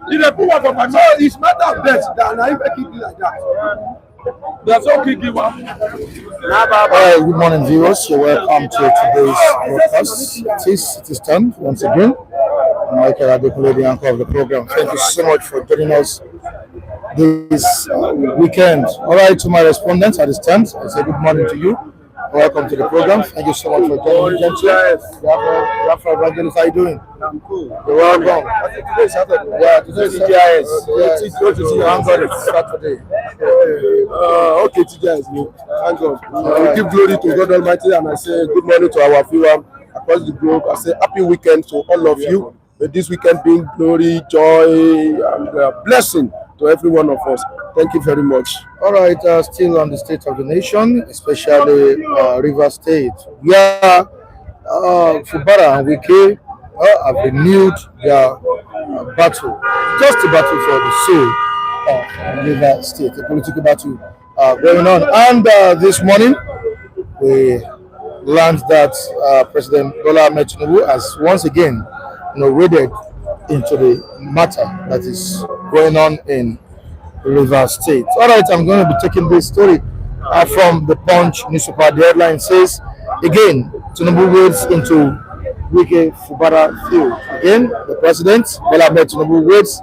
So it's matter of death that I even keep it like that. There's no kicking one. Alright, good morning viewers. You're welcome to today's broadcast. It is time once again. I'm Michael Adekunle, the anchor of the program. Thank you so much for joining us this weekend. Alright, to my respondents at this time, I say good morning to you. Welcome to the program. Thank you so much for joining me, gentlemen. Rafa Evangelist, how are you doing? I'm cool. You're welcome. Today is Saturday. Yeah, today is TGIS. It's good to see you. Thank God it's Saturday. Okay, TGIS. Thank God. We give glory to God Almighty, and I say good morning to our viewers across the globe. I say happy weekend to all of you. May this weekend bring glory, joy, and blessing to every one of us. Thank you very much. All right, still on the state of the nation, especially Rivers State, where Fubara and Wike have renewed their battle, just a battle for the soul of Rivers State, a political battle going on. And this morning, we learned that President Bola Tinubu has once again, waded into the matter that is going on in Rivers State. All right, I'm going to be taking this story from the Punch newspaper. The headline says, again, Tinubu wades into Wike-Fubara field. Again, the president, Bola Tinubu, wades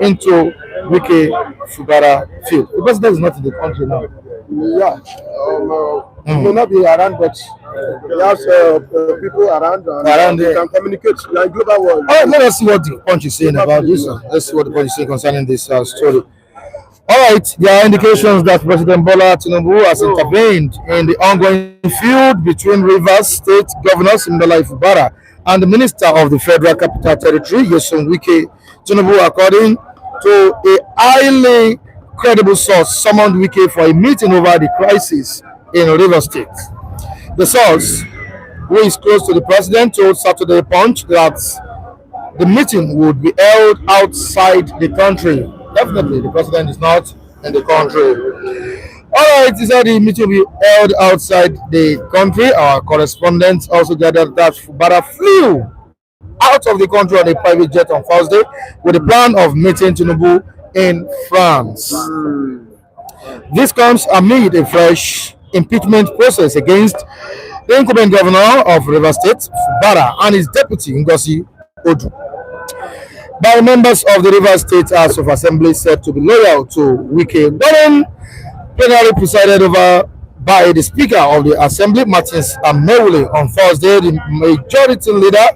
into Wike-Fubara field. The president is not in the country now. Yeah, he may not be around, but he has people around they can communicate like global world. All right, let us see what the Punch is saying about this. Let's see what the Punch is saying concerning this story. All right, there are indications that President Bola Tinubu has intervened in the ongoing feud between Rivers State Governor Siminalayi Wike-Fubara and the Minister of the Federal Capital Territory, Nyesom Tinubu, according to a highly credible source, summoned Wike for a meeting over the crisis in Rivers State. The source, who is close to the president, told Saturday Punch that the meeting would be held outside the country. Definitely, the president is not in the country. All right, he said the meeting will be held outside the country. Our correspondent also gathered that Fubara flew out of the country on a private jet on Thursday with the plan of meeting Tinubu in France. This comes amid a fresh impeachment process against the incumbent governor of Rivers State, Fubara, and his deputy, Ngozi Odu, by members of the Rivers State House of Assembly said to be loyal to Wike. During plenary presided over by the Speaker of the Assembly, Martins Amewule, on Thursday, the Majority Leader,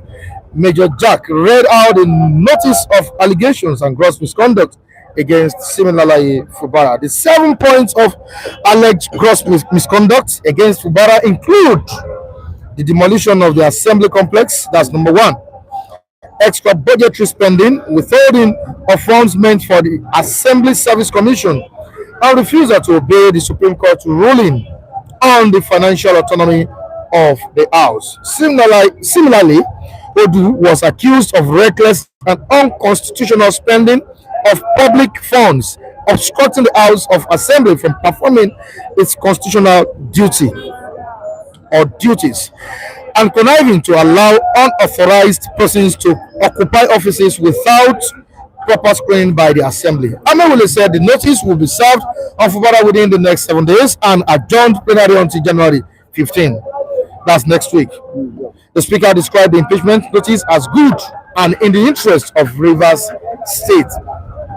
Major Jack, read out the notice of allegations and gross misconduct against Siminalayi Fubara. The 7 points of alleged gross misconduct against Fubara include the demolition of the Assembly complex, that's number one, extra budgetary spending, withholding of funds meant for the Assembly Service Commission, and refusal to obey the Supreme Court ruling on the financial autonomy of the House. Similarly, Odu was accused of reckless and unconstitutional spending of public funds, obstructing the House of Assembly from performing its constitutional duty or duties, and conniving to allow unauthorized persons to occupy offices without proper screening by the Assembly. Amewule said the notice will be served on Fubara within the next 7 days and adjourned plenary until January 15. That's next week. The Speaker described the impeachment notice as good and in the interest of Rivers State,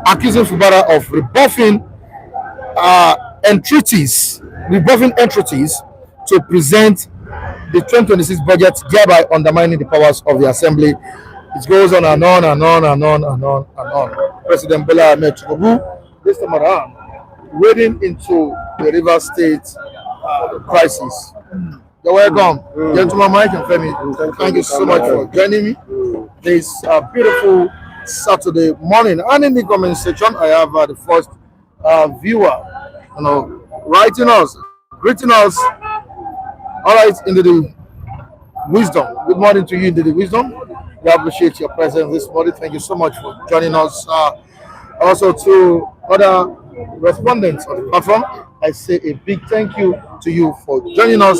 accusing Fubara of rebuffing entities to present the 2026 budget, thereby undermining the powers of the Assembly. It goes on and on and on and on and on and on. President Bola Tinubu, this time around, wading into the River State crisis. You're welcome. Gentleman Mike and Femi, thank you so much for joining me this beautiful Saturday morning. And in the comment section, I have the first viewer, writing us, greeting us. All right, into the wisdom. Good morning to you, into the wisdom. We appreciate your presence this morning. Thank you so much for joining us. Also to other respondents on the platform, I say a big thank you to you for joining us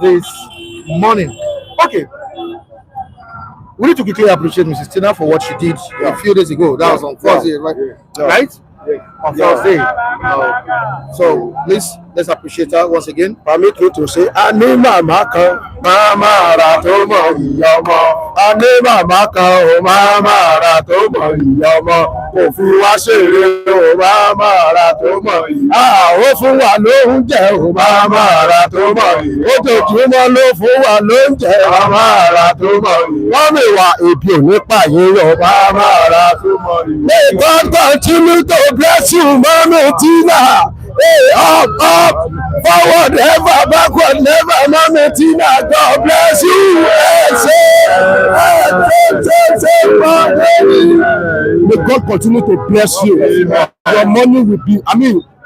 this morning. Okay. We need to quickly appreciate Mrs. Tina for what she did a few days ago. That was on Thursday, right? Right? On Thursday. So please, let's appreciate her once again. Permit me to say, Ani mama kan, mama ra to mo iyomo. Ani mama kan, o mama ra to mo iyomo. Kò fi wá ṣeré o, mama ra to mo iyomo. Ó fún wa lóúnjẹ o, mama ra to mo iyomo. Ojoojúmọ́ ló fún wa lóúnjẹ, mama ra to mo iyomo. Wọ́n mi wá ebi ò ní pààyè yọ, mama ra to mo iyomo. May God continue to bless you, Mommy Tina. Hey, up, forward, ever, backward, never, Mommy Tina. God bless you. May God continue to bless you. Your money will be,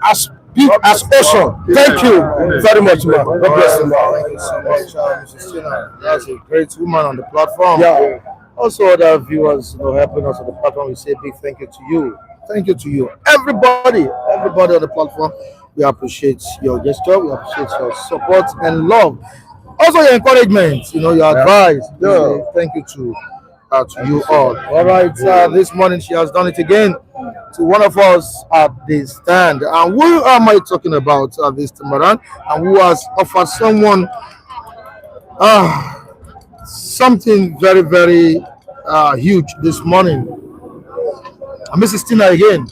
as big as ocean. Thank you very much, man. God bless you. Thank you so much, Mrs. Tina. That's a great woman on the platform. Yeah. Also, other viewers, helping us on the platform, we say a big thank you to you. Thank you to you. Everybody on the platform, we appreciate your gesture, we appreciate your support and love. Also, your encouragement, your advice. Yeah. Thank you to you all. All right, this morning she has done it again to one of us at the stand. And who am I talking about this time around? And who has offered someone something very, very huge this morning? Mrs. Tina again,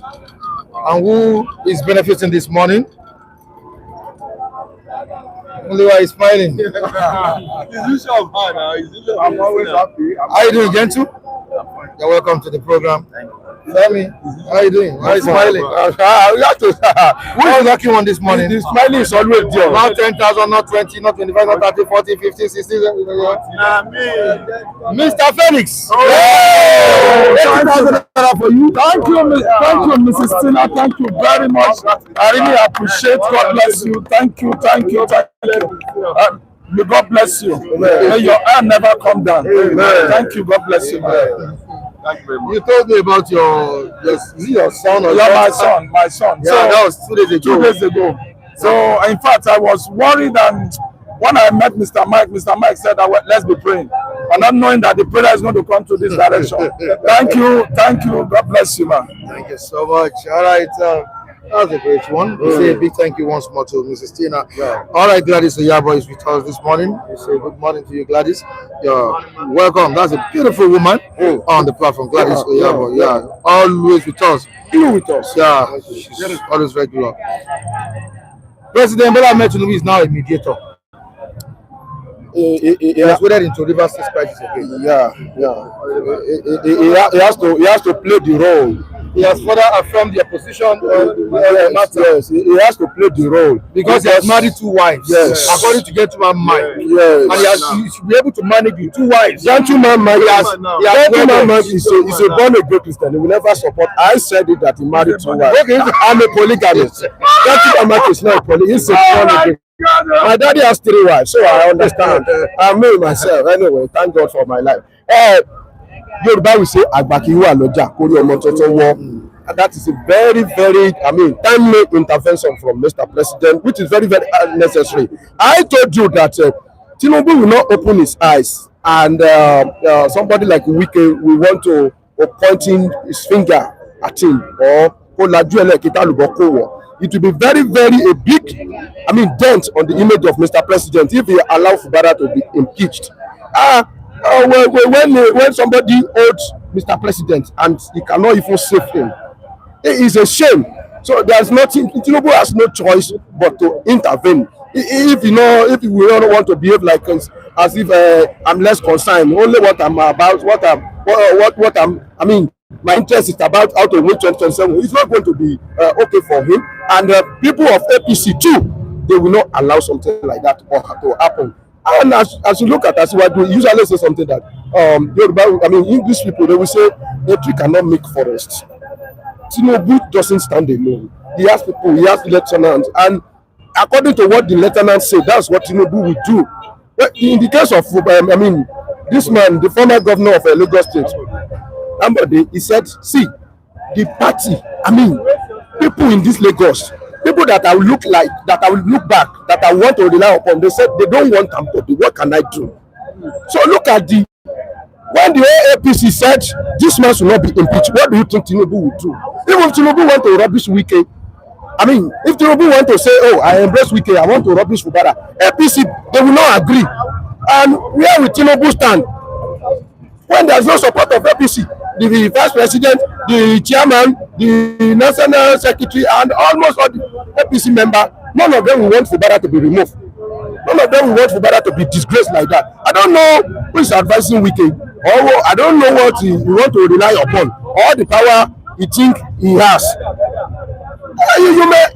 and who is benefiting this morning? Only why he's smiling. I'm always happy. How you doing, gentle? You're welcome to the program. Thank you. Tell me, how you doing? Why are you smiling? Who is lucky one this morning? The smiling is always there. Not 10,000, not 20, not 25, not 30, 40, 50, 60. Mr. Felix. For you. Thank you, Mrs. Tina. Thank you very much. I really appreciate. God bless you. Thank you. May God bless you. May your hand never come down. Thank you. God bless you. Thank you very much. You told me about your son or my son. Yeah, so, that was 2 days ago. 2 days ago. So, in fact, I was worried, and when I met Mr. Mike said, let's be praying. And not knowing that the prayer is going to come to this direction. Thank you. God bless you, man. Thank you so much. All right. That's a great one. We say a big thank you once more to Mrs. Tina. Yeah. All right, Gladys Oyabo is with us this morning. We say good morning to you, Gladys. You're welcome. That's a beautiful woman on the platform, Gladys Oyabo. Yeah, always with us. You with us. Yeah, she's always regular. President Bola Tinubu is now a mediator. He has waded into Rivers State crisis again. Yeah. He has to play the role. He has further affirmed their position on the matter. Yes, he has to play the role Because he has married 2 wives. Yes. According to Gentleman Mike. Yes. And he should be able to manage the 2 wives. Gentleman Mike Gentleman Mike is a born again Christian. He will never support. I said it that he married 2 wives. Okay. I'm a polygamist. Gentleman Mike is not a polygamist. He's a born again. My daddy has 3 wives, so I understand. I me myself. Anyway, thank God for my life. Yorùbá will say àgbà kì í wà lọ́jà kórí ọmọ tuntun wọ́. And that is a very, timely intervention from Mr. President, which is very, very necessary. I told you that Tinubu will not open his eyes, and somebody like Wike will want to pointing his finger at him or it will be very, very a big, dent on the image of Mr. President if he allow Fubara to be impeached. When somebody holds Mr. President and he cannot even save him, it is a shame. So there's nothing. Tinubu has no choice but to intervene. If we don't want to behave like as if I'm less concerned. Only what I'm about, my interest is about how to win 2027. It's not going to be okay for him. And people of APC too, they will not allow something like that to happen. And as you look at Asiwaju, you usually say something that English people, they will say a tree cannot make forests. Tinubu doesn't stand alone. He has people, he has lieutenants, and according to what the lieutenants say, that's what Tinubu will do. But in the case of this man, the former governor of Lagos State, he said, see, the party, people in this Lagos, people that I will look back, that I want to rely upon, they said they don't want Ambodi. What can I do? So look at when the APC said this man should not be impeached, what do you think Tinubu will do? Even if Tinubu want to rubbish Wike, if Tinubu want to say, oh, I embrace Wike, I want to rubbish Fubara, APC, they will not agree. And where will Tinubu stand? When there's no support of APC, the vice president, the chairman, the national secretary, and almost all the APC members, none of them will want Fubara to be removed. None of them will want Fubara to be disgraced like that. I don't know who is advising Wike, or I don't know what he want to rely upon, or the power he think he has. You may,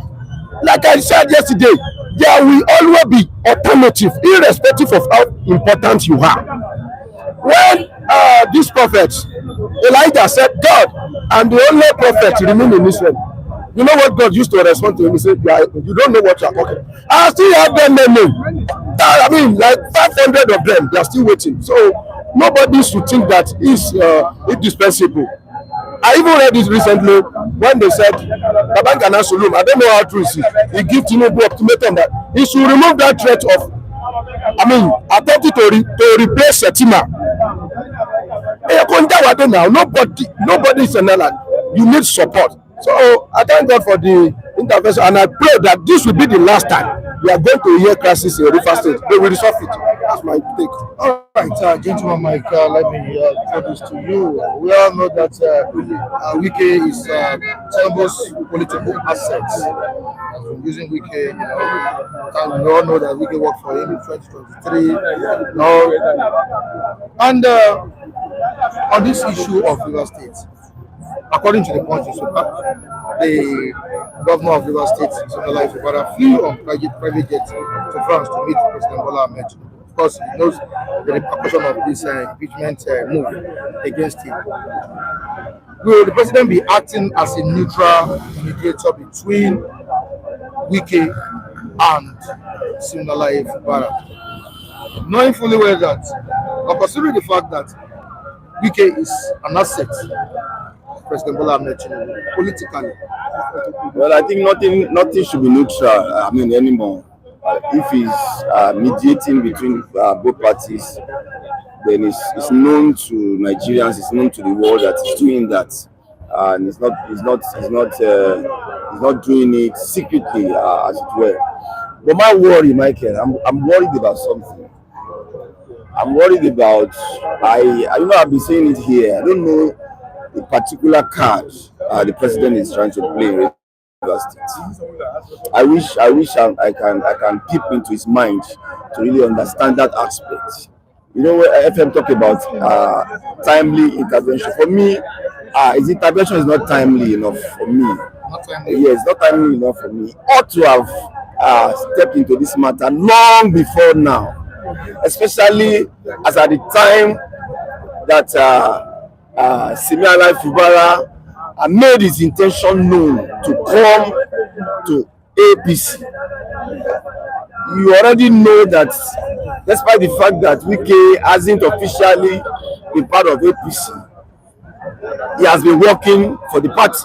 like I said yesterday, there will always be alternative, irrespective of how important you are. When this prophet Elijah said, God, I'm the only prophet remain in Israel. You know what God used to respond to him? He said, you don't know what you are talking. I still have them like 500 of them, they are still waiting. So nobody should think that is indispensable. I even read this recently when they said Babangana Solum, I don't know how true it is. He gave Tinubu ultimatum that he should remove that threat of attempting to replace Shetima. Now nobody is an ally. You need support. So I thank God for the intervention, and I pray that this will be the last time we are going to hear crisis in Rivers State. They will resolve it. That's my take. All right, gentleman Mike, let me throw this to you. We all know that Wike is Tinubu's political assets. Has been using Wike, and we all know that Wike worked for him in 2023. And on this issue of Rivers State, according to the Punch newspaper, the governor of Rivers State, Siminalayi, flew on private jet to France to meet President Bola Tinubu. Of course, he knows the repercussion of this impeachment move against him. Will the president be acting as a neutral mediator between Wike and Siminalayi Fubara, knowing fully well that, or considering the fact that Wike is an asset President Bola Tinubu politically? Well, I think nothing should be neutral. Anymore. If he's mediating between both parties, then it's known to Nigerians, it's known to the world that he's doing that, and it's He's not doing it secretly, as it were. But my worry, Michael, I'm worried about something. I'm worried about I've been saying it here. I don't know the particular card the president is trying to play in Rivers State. I wish I can peep into his mind to really understand that aspect. You know, when FM talk about timely intervention. For me, his intervention is not timely enough for me. Yes, not timely enough for me. Ought to have stepped into this matter long before now, especially as at the time that Siminalayi Wike-Fubara made his intention known to come to APC. You already know that, despite the fact that Wike hasn't officially been part of APC, he has been working for the party.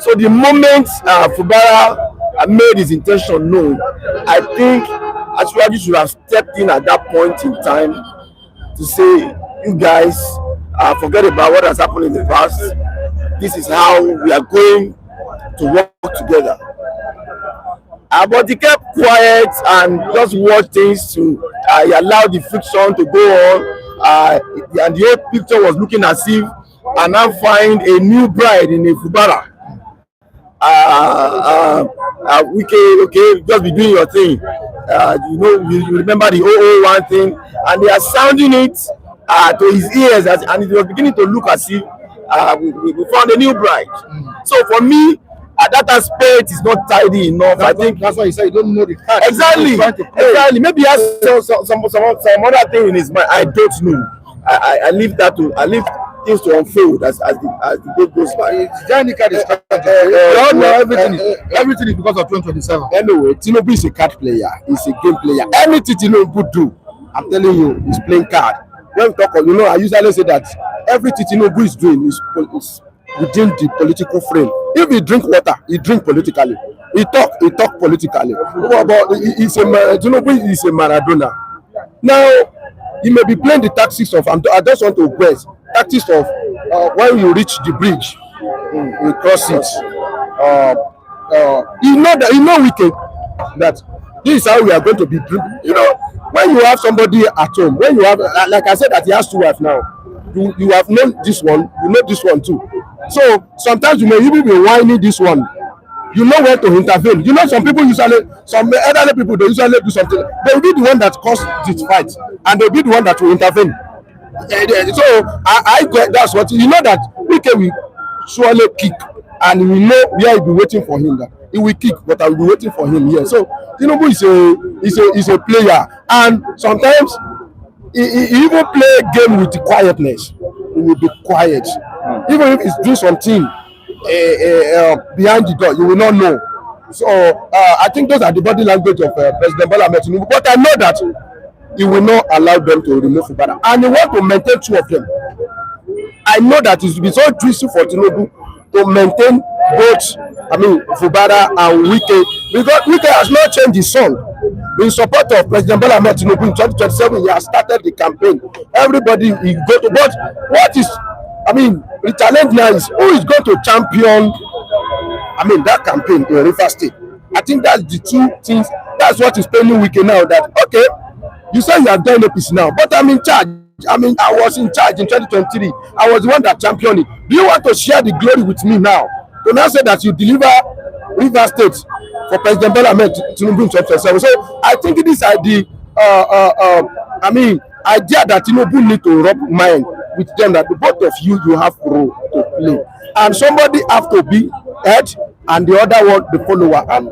So the moment Fubara made his intention known, I think Ashwaji should have stepped in at that point in time to say, you guys, forget about what has happened in the past. This is how we are going to work together. But he kept quiet and just watched things to allow the friction to go on. And the whole picture was looking as if I now find a new bride in a Fubara. Wike, okay, just be doing your thing. You remember the 001 thing, and they are sounding it to his ears, and it was beginning to look as if we found a new bride. So for me, that aspect is not tidy enough. I think that's why you say you don't know the card. Exactly. Maybe he has some other thing in his mind. I don't know. I leave that to things to unfold as the day goes by. Is there any card is everything is because of 2027. Anyway, Tinubu is a card player. He's a game player. Anything Tinubu do, I'm telling you, he's playing card. When we talk, I usually say that everything Tinubu is doing is within the political frame. If he drink water, he drink politically. He talk politically. But Tinubu is a Maradona. Now, he may be playing the tactics of, I just want to press, tactics of when you reach the bridge, you cross it. You know Wike, that this is how we are going to be driven. When you have somebody at home, when you have, like I said, that he has two wives now, you have known this one, you know this one too. So sometimes you may even be whining this one. You know where to intervene. Some people some elderly people, they usually do something. They will be the one that caused this fight, and they'll be the one that will intervene. So I get that's what that Wike will surely kick, and we know where he'll be waiting for him. That he will kick, but I will be waiting for him here. So Tinubu is a player, and sometimes he even play game with quietness. He will be quiet, even if he's doing something behind the door, you will not know. So I think those are the body language of President Bola Tinubu. But I know that he will not allow them to remove Fubara, and he want to maintain two of them. I know that it will be so tricky for Tinubu to maintain both, Fubara and Wike, because Wike has not changed his song in support of President Bola Tinubu in 2027. He has started the campaign. Everybody he go to, but what is, the challenge now is who is going to champion, that campaign in Rivers State. I think that's the two things. That's what is paining Wike now. That okay, you say you have done APC now, but I'm in charge. I was in charge in 2023. I was the one that championed it. Do you want to share the glory with me now? To now say that you deliver Rivers State for President Bola Tinubu in 2027. So I think these are the idea that Tinubu need to rub mind with them, that the both of you have role to play, and somebody have to be head and the other one the follower. And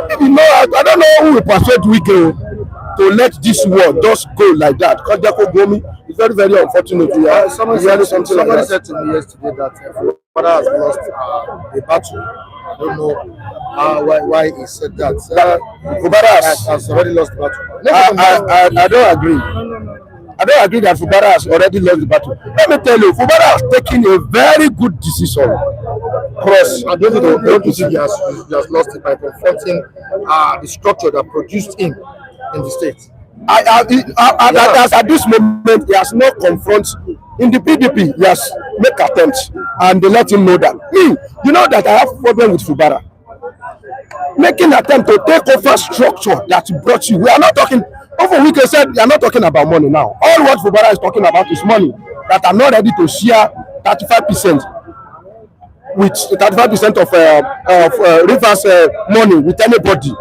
I don't know who will persuade Wike to let this war just go like that. Because Jacob Gomi is very, very unfortunate. Somebody said to me yesterday that father has lost a battle. I don't know why he said that. Fubara has already lost the battle. I don't agree. I don't agree that Fubara has already lost the battle. Let me tell you, Fubara has taken a very good decision. I don't think he has lost it by confronting the structure that produced him in the state. At this moment, he has not confronted in the PDP. He has made attempts, and they let him know that. You know that I have a problem with Fubara. making attempt to take over structure that brought you. We are not talking. Over Wike said we are not talking about money now. All what Fubara is talking about is money that I'm not ready to share 35% with 35% of Rivers money with anybody.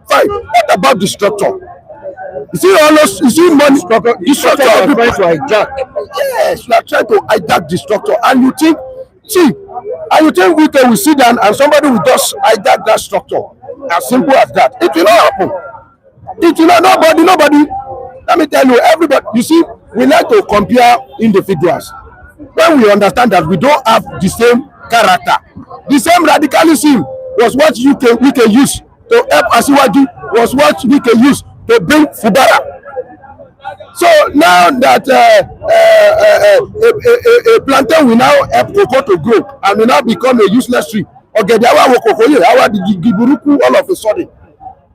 Fine. What about the structure? You see, almost you see money structure. The structure of people trying to hijack. Yes, you are trying to hijack the structure, and you think, and you think we can sit down and somebody will just hijack that structure. As simple as that. It will not happen. It will not. Nobody. Let me tell you, everybody. You see, we like to compare individuals when we understand that we don't have the same character. The same radicalism was what we can use to help Asiwaju, was what we can use to bring Fubara. So now that a plantain will now help cocoa to grow and will now become a useless tree. Okay, all of a sudden,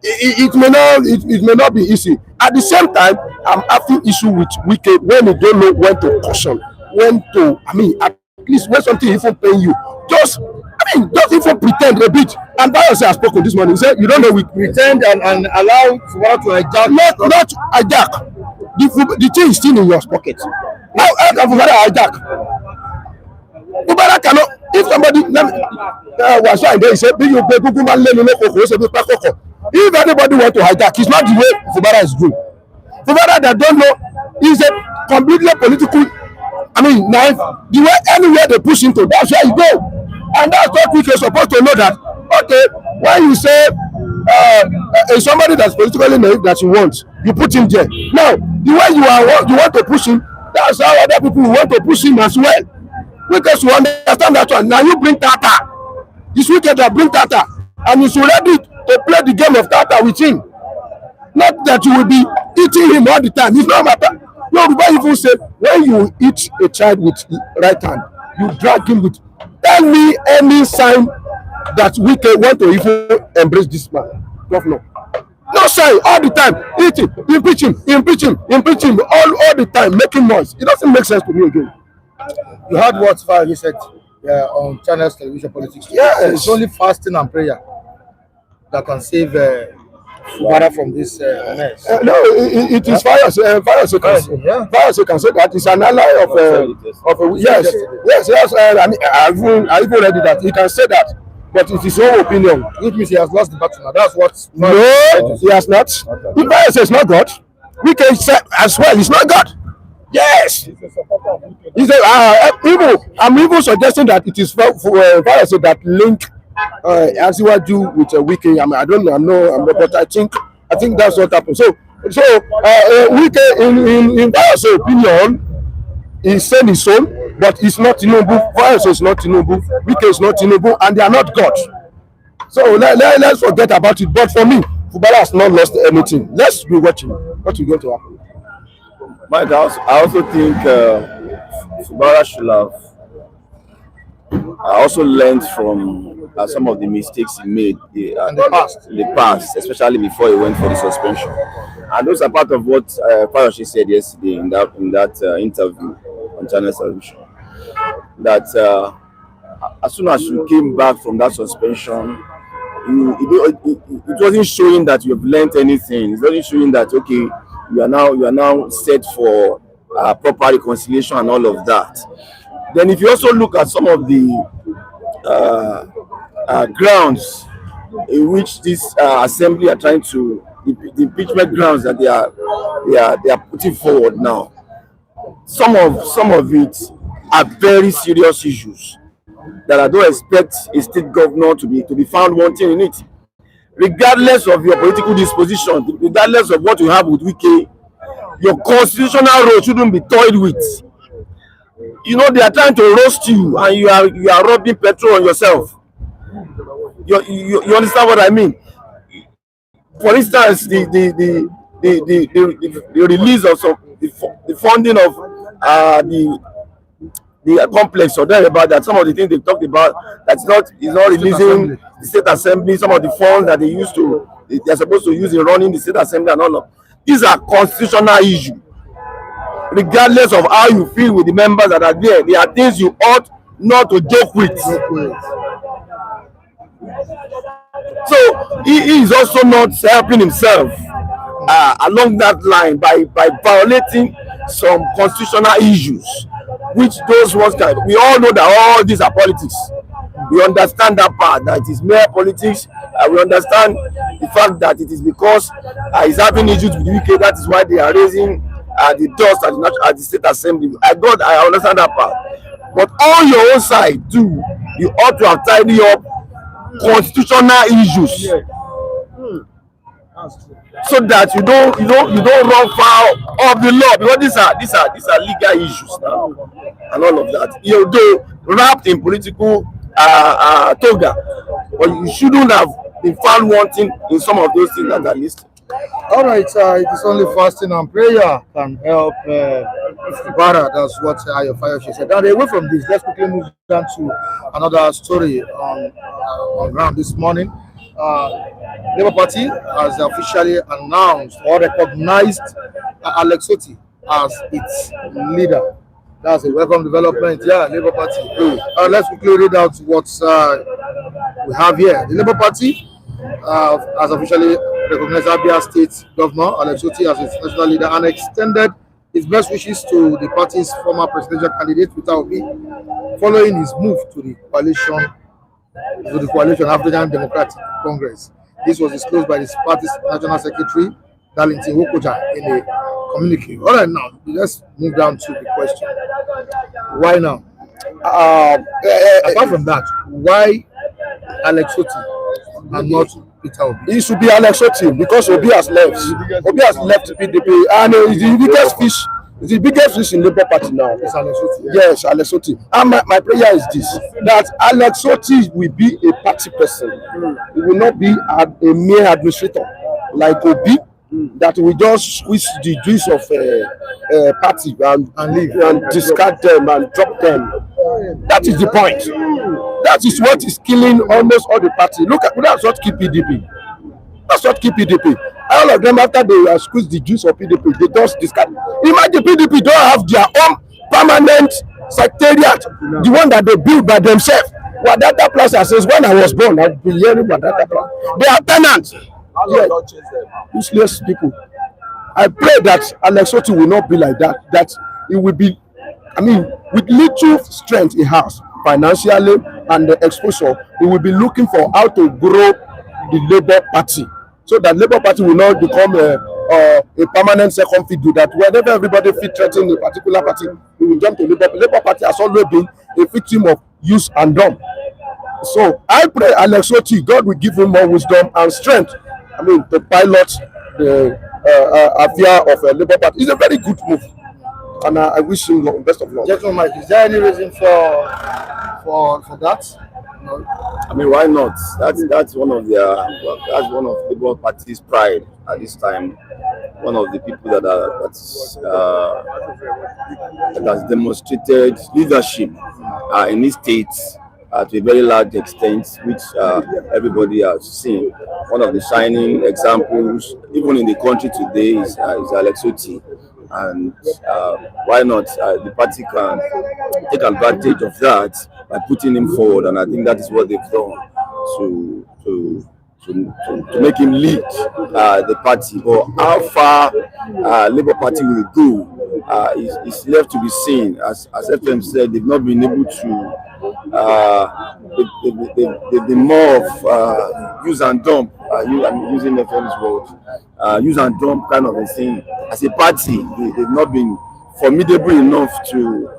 it may not be easy. At the same time, I'm having issue with Wike when you don't know when to caution, when to. At least when something even pain you, just even pretend a bit. And Bios has spoken this morning. He said, you don't know, we pretend and allow Fubara to hijack. Not hijack. The thing is still in your pocket. How can Fubara hijack? Fubara cannot. If somebody was right there, he said, if anybody want to hijack, it's not the way Fubara is doing. Fubara that don't know is a completely political. Now the way anywhere they push into, that's where you go. And that's what we are supposed to know that. Okay, when you say somebody that's politically naive that you want, you put him there. Now, the way you want to push him, that's how other people want to push him as well. Because you understand that one. Now you bring Tata. It's wicked that bring Tata, and he's ready to play the game of Tata with him. Not that you will be eating him all the time. It's not matter. No, the even say when you eat a child with right hand, you drag him with. Tell me any sign that we can want to even embrace this man, governor. No sign. All the time, eating, impeaching, all the time, making noise. It doesn't make sense to me again. You heard what you said on Channels Television Politics. Yes. It's only fasting and prayer that can save Fubara from this mess. No, it is fire. Fire can say that it's an ally of yes. I even read it that he can say that, but it is his own opinion. Which means he has lost the battle now. That's what. No, he has not. If Fire says not God, we can say as well. It's not God. Yes. He said, I'm even suggesting that it is Fire that link. Asiwaju with a Wike. I don't know. But I think that's what happened. So Wike, in Bios' opinion, is saying his own, but it's not Tinubu. Bios is not Tinubu. Wike is not Tinubu, and they are not God. So let's forget about it. But for me, Fubara has not lost anything. Let's be watching what is going to happen. Mike, I also think Fubara should have. I also learned from some of the mistakes he made in the past, especially before he went for the suspension. And those are part of what Parashi said yesterday in that interview on Channel Television. That as soon as you came back from that suspension, it wasn't showing that you have learned anything. It wasn't showing that you are now set for proper reconciliation and all of that. Then if you also look at some of the grounds in which this assembly are trying to, the impeachment grounds that they are putting forward now, some of it are very serious issues that I don't expect a state governor to be found wanting in it. Regardless of your political disposition, regardless of what you have with Wike, your constitutional role shouldn't be toyed with. They are trying to roast you, and you are rubbing petrol on yourself. You understand what I mean? For instance, the release of the funding of the complex or there about that. Some of the things they talked about that's not releasing the state assembly. Some of the funds that they are supposed to use in running the state assembly and all of these are constitutional issues. Regardless of how you feel with the members that are there, there are things you ought not to joke with. So he is also not helping himself along that line by violating some constitutional issues, which those ones can. We all know that all these are politics. We understand that part, that it is mere politics. We understand the fact that it is because he's having issues with the UK. That is why they are raising the dust at the state assembly. I understand that part. But on your own side too, you ought to have tidied up constitutional issues, so that you don't run foul of the law, because these are legal issues now and all of that. Though wrapped in political toga, but you shouldn't have been found wanting in some of those things that are listed. All right, it is only fasting and prayer can help Fubara. That's what your fire said. Now, away from this, let's quickly move down to another story on ground this morning. Labour Party has officially announced or recognized Alex Otti as its leader. That's a welcome development. Yeah, Labour Party. Let's quickly read out what we have here. The Labour Party has officially recognized Abia State Governor Alex Otti as its national leader and extended its best wishes to the party's former presidential candidate Peter Obi following his move to the coalition African Democratic Congress. This was disclosed by the party's national secretary Darlington Wokoja in a communique. All right, now let's move down to the question. Why now? Apart from that, why Alex Otti and not Peter Obi? It should be Alex Otti, because Obi has left. Obi has left PDP, and he's the biggest fish. It's the biggest fish in Labour Party now. It's Alex Otti. Yeah. Yes, Alex Otti. And my prayer is this: that Alex Otti will be a party person. He will not be a mere administrator like Obi, that will just squeeze the juice of a party and leave and discard them and drop them. That is the point. That is what is killing almost all the party. That's what keep PDP. That's what keep PDP. All of them, after they squeeze the juice of PDP, they just discard. Imagine PDP don't have their own permanent secretariat, the one that they build by themselves. Wadata Plaza says, when I was born, I've been hearing Wadata Plaza. They are tenants. Yeah. Useless people. I pray that Alex Otti will not be like that. That it will be, with little strength he has financially and the exposure, he will be looking for how to grow the Labour Party, so that Labour Party will not become a permanent second fiddle, that whenever everybody feel threatening a particular party, we will jump to Labour. Labour Party has always been a victim of use and dumb. So I pray Alex Otti, God will give him more wisdom and strength, to pilot the affair of a Labour Party. It's a very good move, and I wish him best of luck. Gentleman Mike, is there any reason for that? No. Why not? That's one of Labour Party's pride at this time. One of the people that has demonstrated leadership in this state to a very large extent, which everybody has seen. One of the shining examples, even in the country today, is Alex Otti. And why not? The party can take advantage of that by putting him forward, and I think that is what they've done to make him lead the party. But how far Labour Party will go is left to be seen. As FM said, they've not been able to. They've been more of use and dump. I'm using FM's word. Use and dump kind of a thing. As a party, they've not been formidable enough to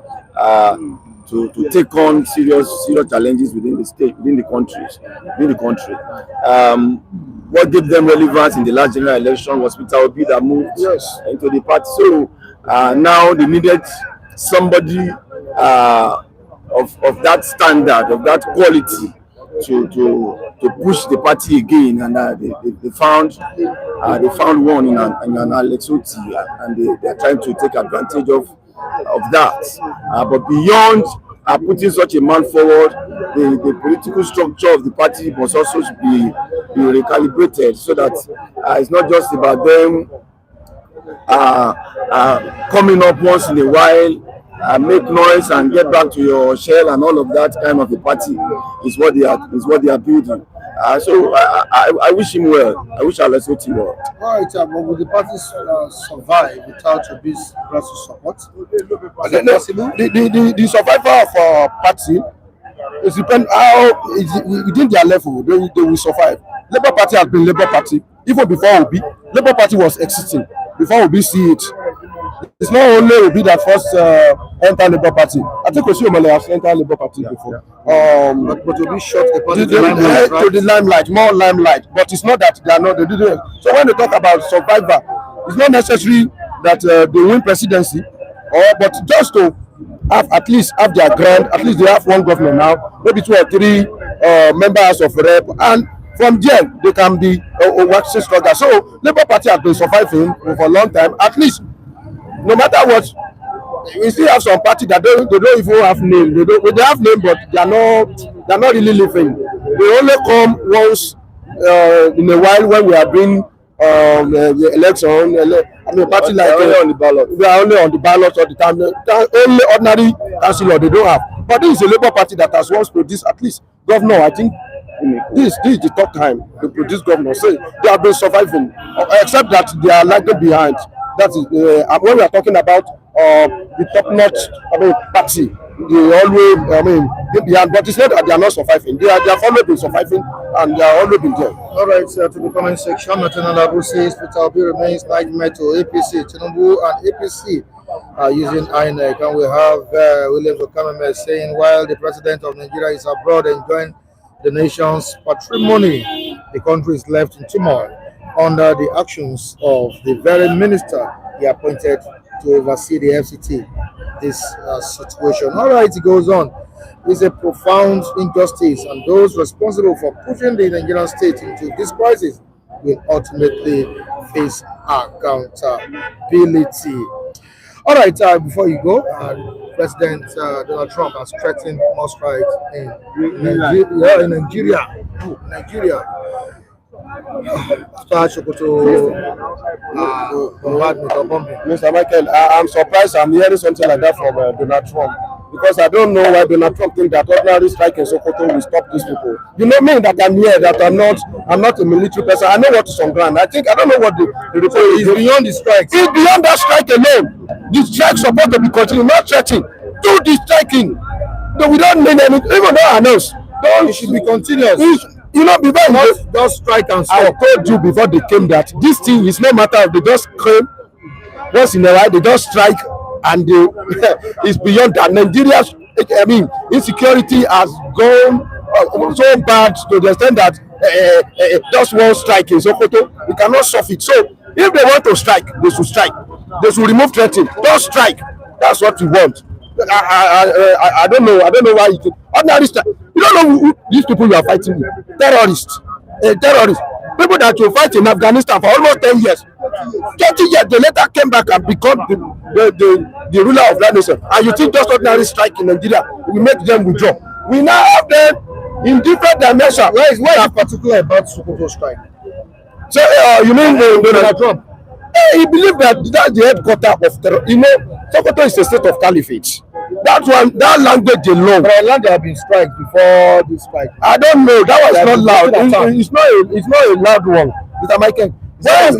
take on serious challenges within the state, within the country. What gave them relevance in the last general election was Peter Obi that moved into the party. So now they needed somebody of that standard, of that quality, to push the party again, and they found one in an Alex Otti, and they are trying to take advantage of that. But beyond putting such a man forward, the political structure of the party must also be recalibrated, so that it's not just about them coming up once in a while make noise and get back to your shell and all of that kind of a party is what they are building. So I wish him well. I wish Alex Otti well. All right, but will the party survive without this grassroots support? Is it possible? The survival of party it depends how within their level they will survive. Labour Party has been Labour Party even before Obi. Labour Party was existing before Obi see it. It's not only Obi that first enter Labour Party. I think Oshiomhole has entered Labour Party before. But Obi shot the party to the limelight, more limelight. But it's not that they are not. They didn't. So when they talk about survivor, it's not necessary that they win presidency, but just to have at least have their ground. At least they have one governor now, maybe 2 or 3 members of rep, and from there they can be waxing stronger. So Labour Party has been surviving for a long time. At least, no matter what, we still have some party that they don't even have name. They have name, but they are not really living. They only come once in a while when we are doing the election. I mean, party like on the ballot. We are only on the ballot all the time. Only ordinary councillor they don't have. But this is a Labour Party that has once produced at least governor. I think this is the third time they produce governor. So they have been surviving, except that they are lagging behind. That is when we are talking about the top-notch party. They always get behind, but it's not that they are not surviving. They have always been surviving, and they are always been there. All right, to the comment section, National Abu says Peter Obi remains nightmare to APC. Tinubu and APC are using INEC, and we have William Okameme saying while the president of Nigeria is abroad enjoying the nation's patrimony, the country is left in turmoil under the actions of the very minister he appointed to oversee the FCT. This situation. All right, it goes on. It's a profound injustice, and those responsible for pushing the Nigerian state into this crisis will ultimately face accountability. All right, before you go, President Donald Trump has threatened more strikes in Nigeria. Mr. Michael, I'm surprised I'm hearing something like that from Donald Trump, because I don't know why Donald Trump thinks that ordinary strike in Sokoto will stop these people. You know me, that I'm here, that I'm not a military person. I know what is on ground. I don't know what the report is. Beyond the strikes. It's beyond that strike alone. The strike is supposed to be continued, not threatening. Do the striking. No, we don't need any, even though announced. It should be continuous. You know, before not just strike and stop. I told you before they came that this thing is no matter if they just came once in a while, they just strike, and it's beyond that. Nigeria's, insecurity has gone so bad to the extent that just one strike in Sokoto, we cannot solve it. So if they want to strike, they should strike. They should remove threatening. Don't strike. That's what we want. I don't know why you think ordinary strike. You don't know who these people you are fighting with. Terrorists. People that you fight in Afghanistan for almost 10 years. 30 years, they later came back and become the ruler of that nation. And you think just ordinary strike in Nigeria will make them withdraw? We now have them in different dimensions. Where is particular about Sokoto strike? So you mean Donald Trump? He believed that that's the headquarters of terror. You know, Sokoto is a state of caliphate. That language alone. But there have been strikes before this strike. I don't know. That was not loud. It's not a loud one, Mr. Michael. As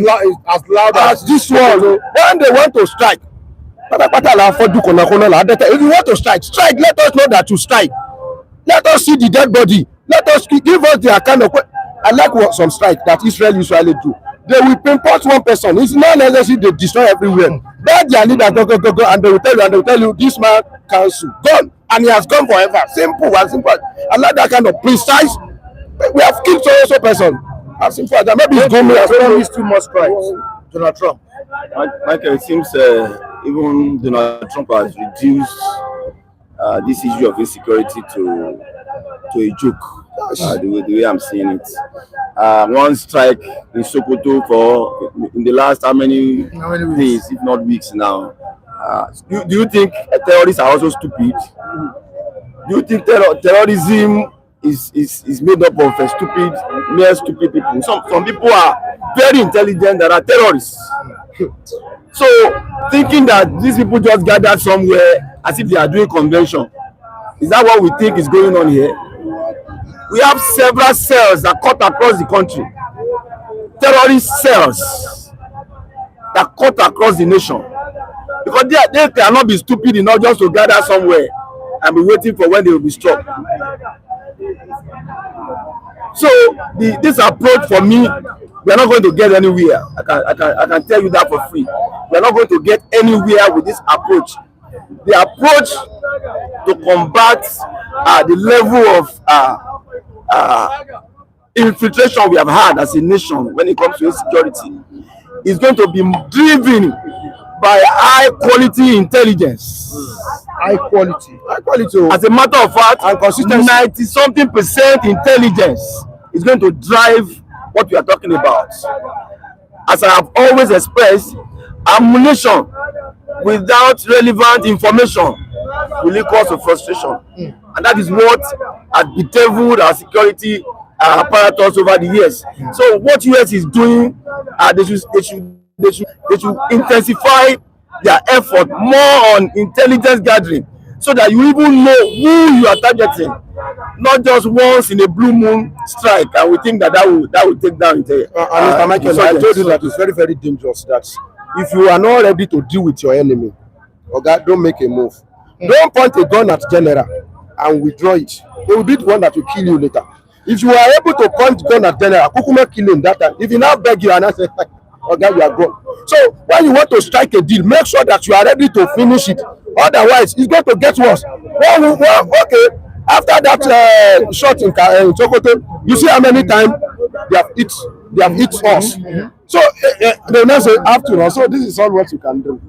loud as this one. When they want to strike, if you want to strike, let us know that you strike. Let us see the dead body. Let us give us the kind of. I like what some strike that Israel usually do. They will pinpoint one person. It's not necessary they destroy everywhere. That their leader go, and they will tell you this man cancel gone, and he has gone forever. Simple. I like that kind of precise. We have killed so person. As simple as that. Maybe it's going to promise too much strikes. Donald Trump. Michael, it seems even Donald Trump has reduced this issue of insecurity to a joke. The way I'm seeing it. One strike in Sokoto in the last how many days, if not weeks now. Do you think terrorists are also stupid? Do you think terrorism is made up of mere stupid people? Some people are very intelligent that are terrorists. So thinking that these people just gathered somewhere as if they are doing convention. Is that what we think is going on here? We have several cells that cut across the country, terrorist cells that cut across the nation, because they cannot be stupid enough just to gather somewhere and be waiting for when they will be struck. So this approach, for me, we are not going to get anywhere. I can tell you that for free. We are not going to get anywhere with this approach. The approach to combat the level of infiltration we have had as a nation when it comes to insecurity is going to be driven by high quality intelligence. High quality. As a matter of fact, 90-something% intelligence is going to drive what we are talking about. As I have always expressed, ammunition without relevant information will cause a frustration, and that is what has bedeviled our security apparatus over the years. So what US is doing, they should intensify their effort more on intelligence gathering, so that you even know who you are targeting, not just once in a blue moon strike, and we think that will take down Mr. Michael, I told you that it's very, very dangerous. That if you are not ready to deal with your enemy, okay, don't make a move. Don't point a gun at general and withdraw it. They will be the one that will kill you later. If you are able to point gun at general, Kukuma kill him that time. If he now beg you and I say, okay, you are gone. So when you want to strike a deal, make sure that you are ready to finish it. Otherwise, it's going to get worse. Well, okay, after that shot in Sokoto, you see how many times they have hit us. So they will not say after all. So this is all what you can do.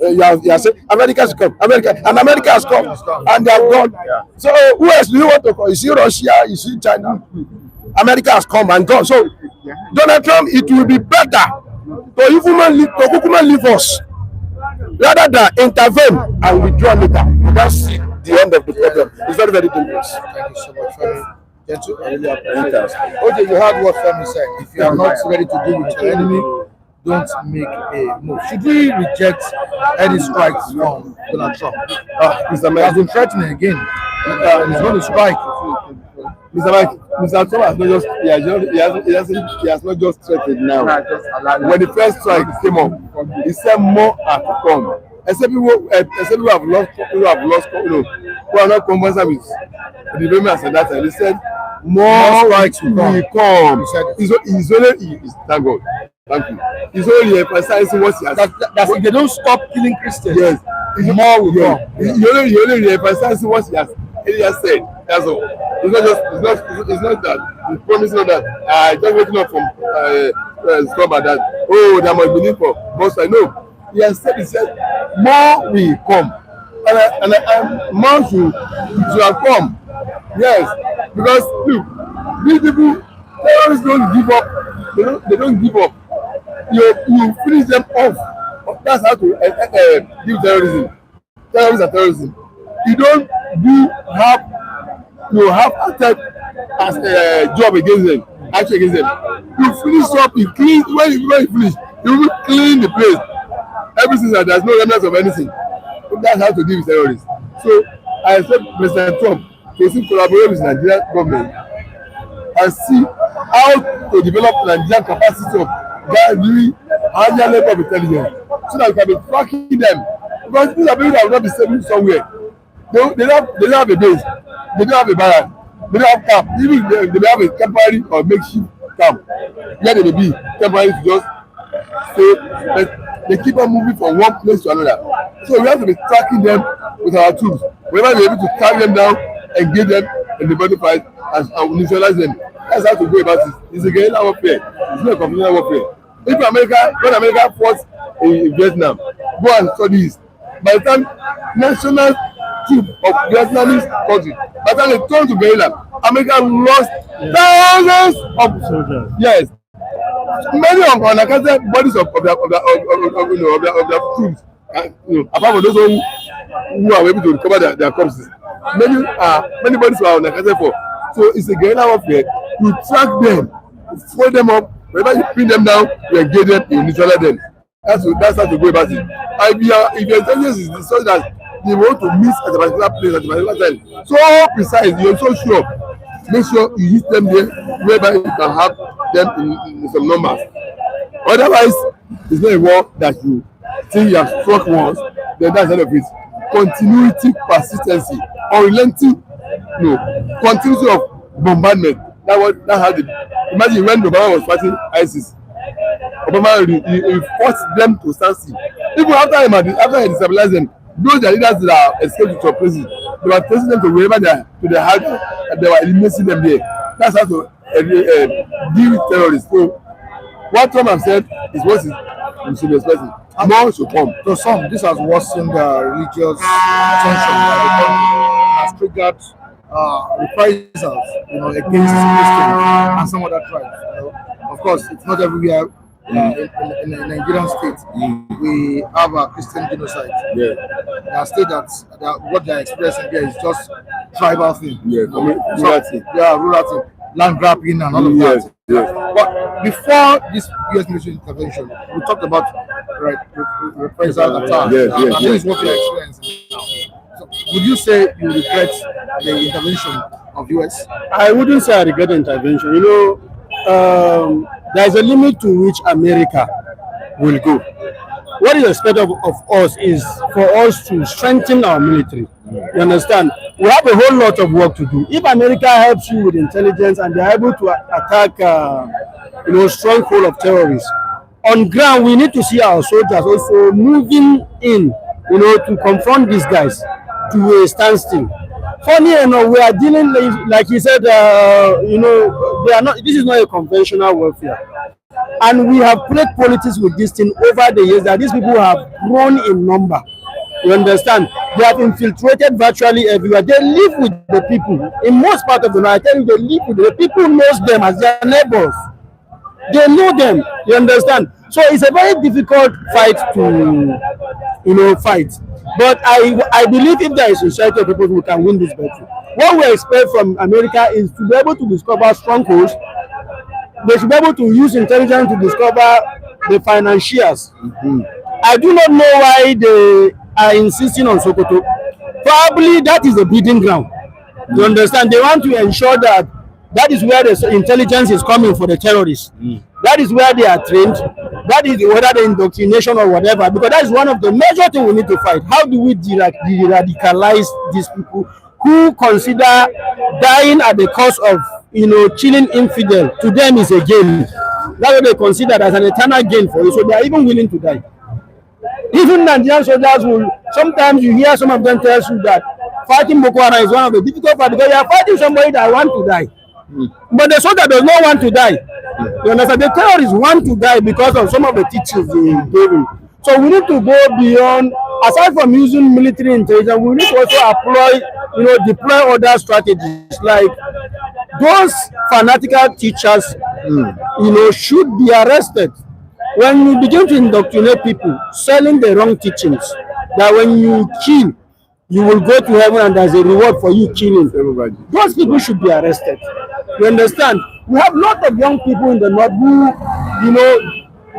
You are saying America has come, America has come, and they have gone. So who else do you want to call? You see Russia, you see China. America has come and gone. So Donald Trump, it will be better to leave us rather than intervene and withdraw later. That's the end of the problem. It's very, very dangerous. Thank you so much, Femi. Gentle, I really appreciate it. Okay, you heard what Femi said. If you are not ready to deal with your enemy, don't make a move. Should we reject any strikes from Donald Trump? Mr. Mike has been threatening again. He's going to strike. Mr. Trump has not just he has not just threatened now. When the first strike came up, he said more are to come. Except people have lost, who are not conversant with the development at that time. They said more strikes will come. Thank God. Thank you. He's only emphasizing what he has. That's if they don't stop killing Christians. Yes. More will come. He only emphasizing what he has said. That's all. It's not that. He's promising not that. Just waking up from stop at that. Oh, there must be need for most. I know. He said more will come. And more should come. Yes. Because look, these people, terrorists don't give up. They don't give up. You finish them off. That's how to deal terrorism. Terrorism. You don't have acted as a job against them, actually against them. You finish up, you clean. When you finish, you will clean the place. Everything that there's no remnants of anything. That's how to deal with terrorists. So I expect President Trump to collaborate with the Nigerian government and see how to develop Nigerian capacity of gathering higher level of intelligence, so that we can be tracking them. Because these are people that will not be stable somewhere. They don't have a base. They don't have a barrack. They don't have camp. Even they may have a temporary or makeshift camp where they may be temporary to just stay. But they keep on moving from one place to another. So we have to be tracking them with our tools. We might be able to track them down, engage them in the body fight, and neutralize them. That's how to go about it. It's a guerrilla warfare. It's not a conventional warfare. When America fought in Vietnam, go and study this. By the time national troop of Vietnamese country, by the time they turned to guerrilla, America lost thousands of soldiers. Yes, many of unaccounted bodies of their troops, apart from those who are able to recover their corpses. Many bodies were unaccounted for. So it's a guerrilla warfare. You track them, fold them up. Whenever you pin them down, you engage them, you neutralize them. That's how to go about it. If your intelligence is such that they want to miss at a particular place at a particular time. So precise, you're so sure. Make sure you hit them there whereby you can have them in some numbers. Otherwise, it's not a war that you think you have struck once, then that's the end of it. Continuity, persistency, unrelenting, continuity of bombardment. That's how they imagine when Obama was fighting ISIS. Obama he forced them to stand still. Even after he destabilized them, those leaders that escaped to prison, they were taking them to wherever they had, and they were eliminating them there. That's how to deal with terrorists. So what Trump has said is what we should be expecting. More should come. To some, this has worsened religious tension that the country has triggered reprisals, against Christians and some other tribes. Of course, it's not everywhere. In the Nigerian state, we have a Christian genocide. Yeah. There are states that what they are expressing there is just tribal thing. Yeah, rural thing, land grabbing and all of that. Yes. But before this U.S. military intervention, we talked about reprisal attack. This is what we are experiencing now. So, would you say you regret the intervention of U.S.? I wouldn't say I regret the intervention. There is a limit to which America will go. What is expected of us is for us to strengthen our military. You understand? We have a whole lot of work to do. If America helps you with intelligence and they are able to attack, stronghold of terrorists, on ground we need to see our soldiers also moving in, to confront these guys to a standstill. Funny enough, we are dealing, like he said, they are not. This is not a conventional warfare, and we have played politics with this thing over the years. That these people have grown in number. You understand? They have infiltrated virtually everywhere. They live with the people. In most part of the night, I tell you, they live with the people. Knows them as their neighbors. They know them. You understand? So it's a very difficult fight to, fight. But I believe if there is a society of people who can win this battle. What we expect from America is to be able to discover strongholds. They should be able to use intelligence to discover the financiers. I do not know why they are insisting on Sokoto. Probably that is the breeding ground. You understand? They want to ensure that is where the intelligence is coming for the terrorists. That is where they are trained. That is whether the indoctrination or whatever, because that is one of the major things we need to fight. How do we de-radicalize these people who consider dying at the cost of, killing infidel? To them is a gain. That's what they consider as an eternal gain for you. So they are even willing to die. Even Nigerian soldiers will, sometimes you hear some of them tell you that fighting Boko Haram is one of the difficult parts because you are fighting somebody that wants to die. But the soldier does not want to die. You understand? The terrorists want to die because of some of the teachings they gave him. So we need to go beyond, aside from using military intelligence, we need to also deploy other strategies. Like those fanatical teachers, should be arrested. When you begin to indoctrinate people, selling the wrong teachings, that when you kill, you will go to heaven and there's a reward for you killing. Everybody. Those people should be arrested. You understand? We have a lot of young people in the north who,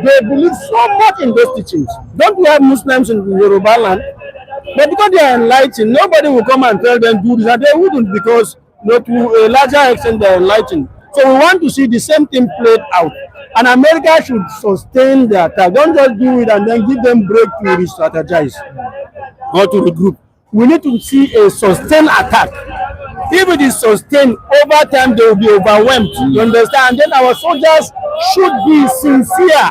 they believe so much in those teachings. Don't we have Muslims in Yoruba land? But because they are enlightened, nobody will come and tell them do this, and they wouldn't, because to a larger extent they are enlightened. So we want to see the same thing played out. And America should sustain the attack. Don't just do it and then give them break to re-strategize or to regroup. We need to see a sustained attack. If it is sustained, over time they will be overwhelmed. You understand? And then our soldiers should be sincere.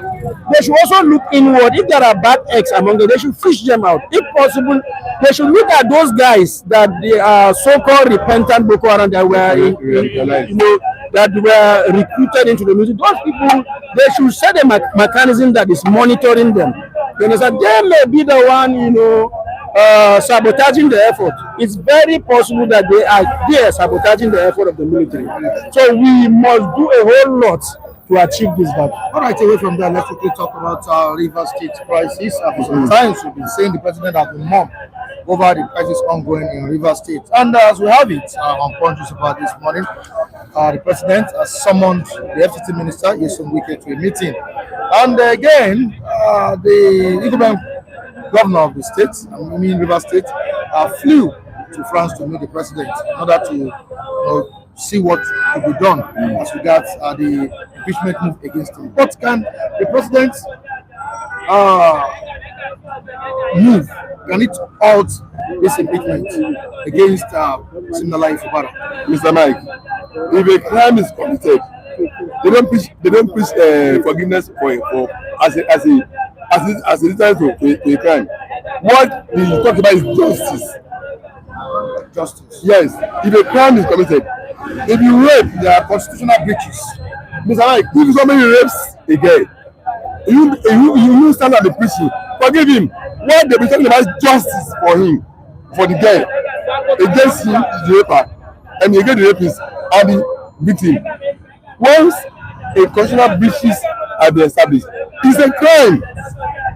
They should also look inward. If there are bad eggs among them, they should fish them out. If possible, they should look at those guys that they are so-called repentant Boko Haram that were that were recruited into the military. Those people, they should set a mechanism that is monitoring them. You understand? They may be the one, sabotaging the effort. It's very possible that they are sabotaging the effort of the military. So we must do a whole lot to achieve this battle. All right, away from that, let's quickly talk about River State crisis. For some time, we've been saying the president has been mum over the crisis ongoing in River State. And as we have it on Punches about this morning, the president has summoned the FCT minister, Nyesom, to a meeting. And again, the Igbo governor of the state, I mean River State, flew to France to meet the president in order to see what could be done as regards the impeachment move against him. What can the president move? Can it halt this impeachment against Siminalayi Fubara? Mr. Mike, if a crime is committed, they don't preach forgiveness for as a return to a crime. What they talk about is justice. Justice. Yes, if a crime is committed, if you rape, There are constitutional breaches. Mr. Mike, if somebody rapes a girl, you stand at the preaching, forgive him. What they be talking about is justice for him, for the girl, against him, the raper, and against the rapist and the victim. Once a constitutional breaches are been established, it's a crime.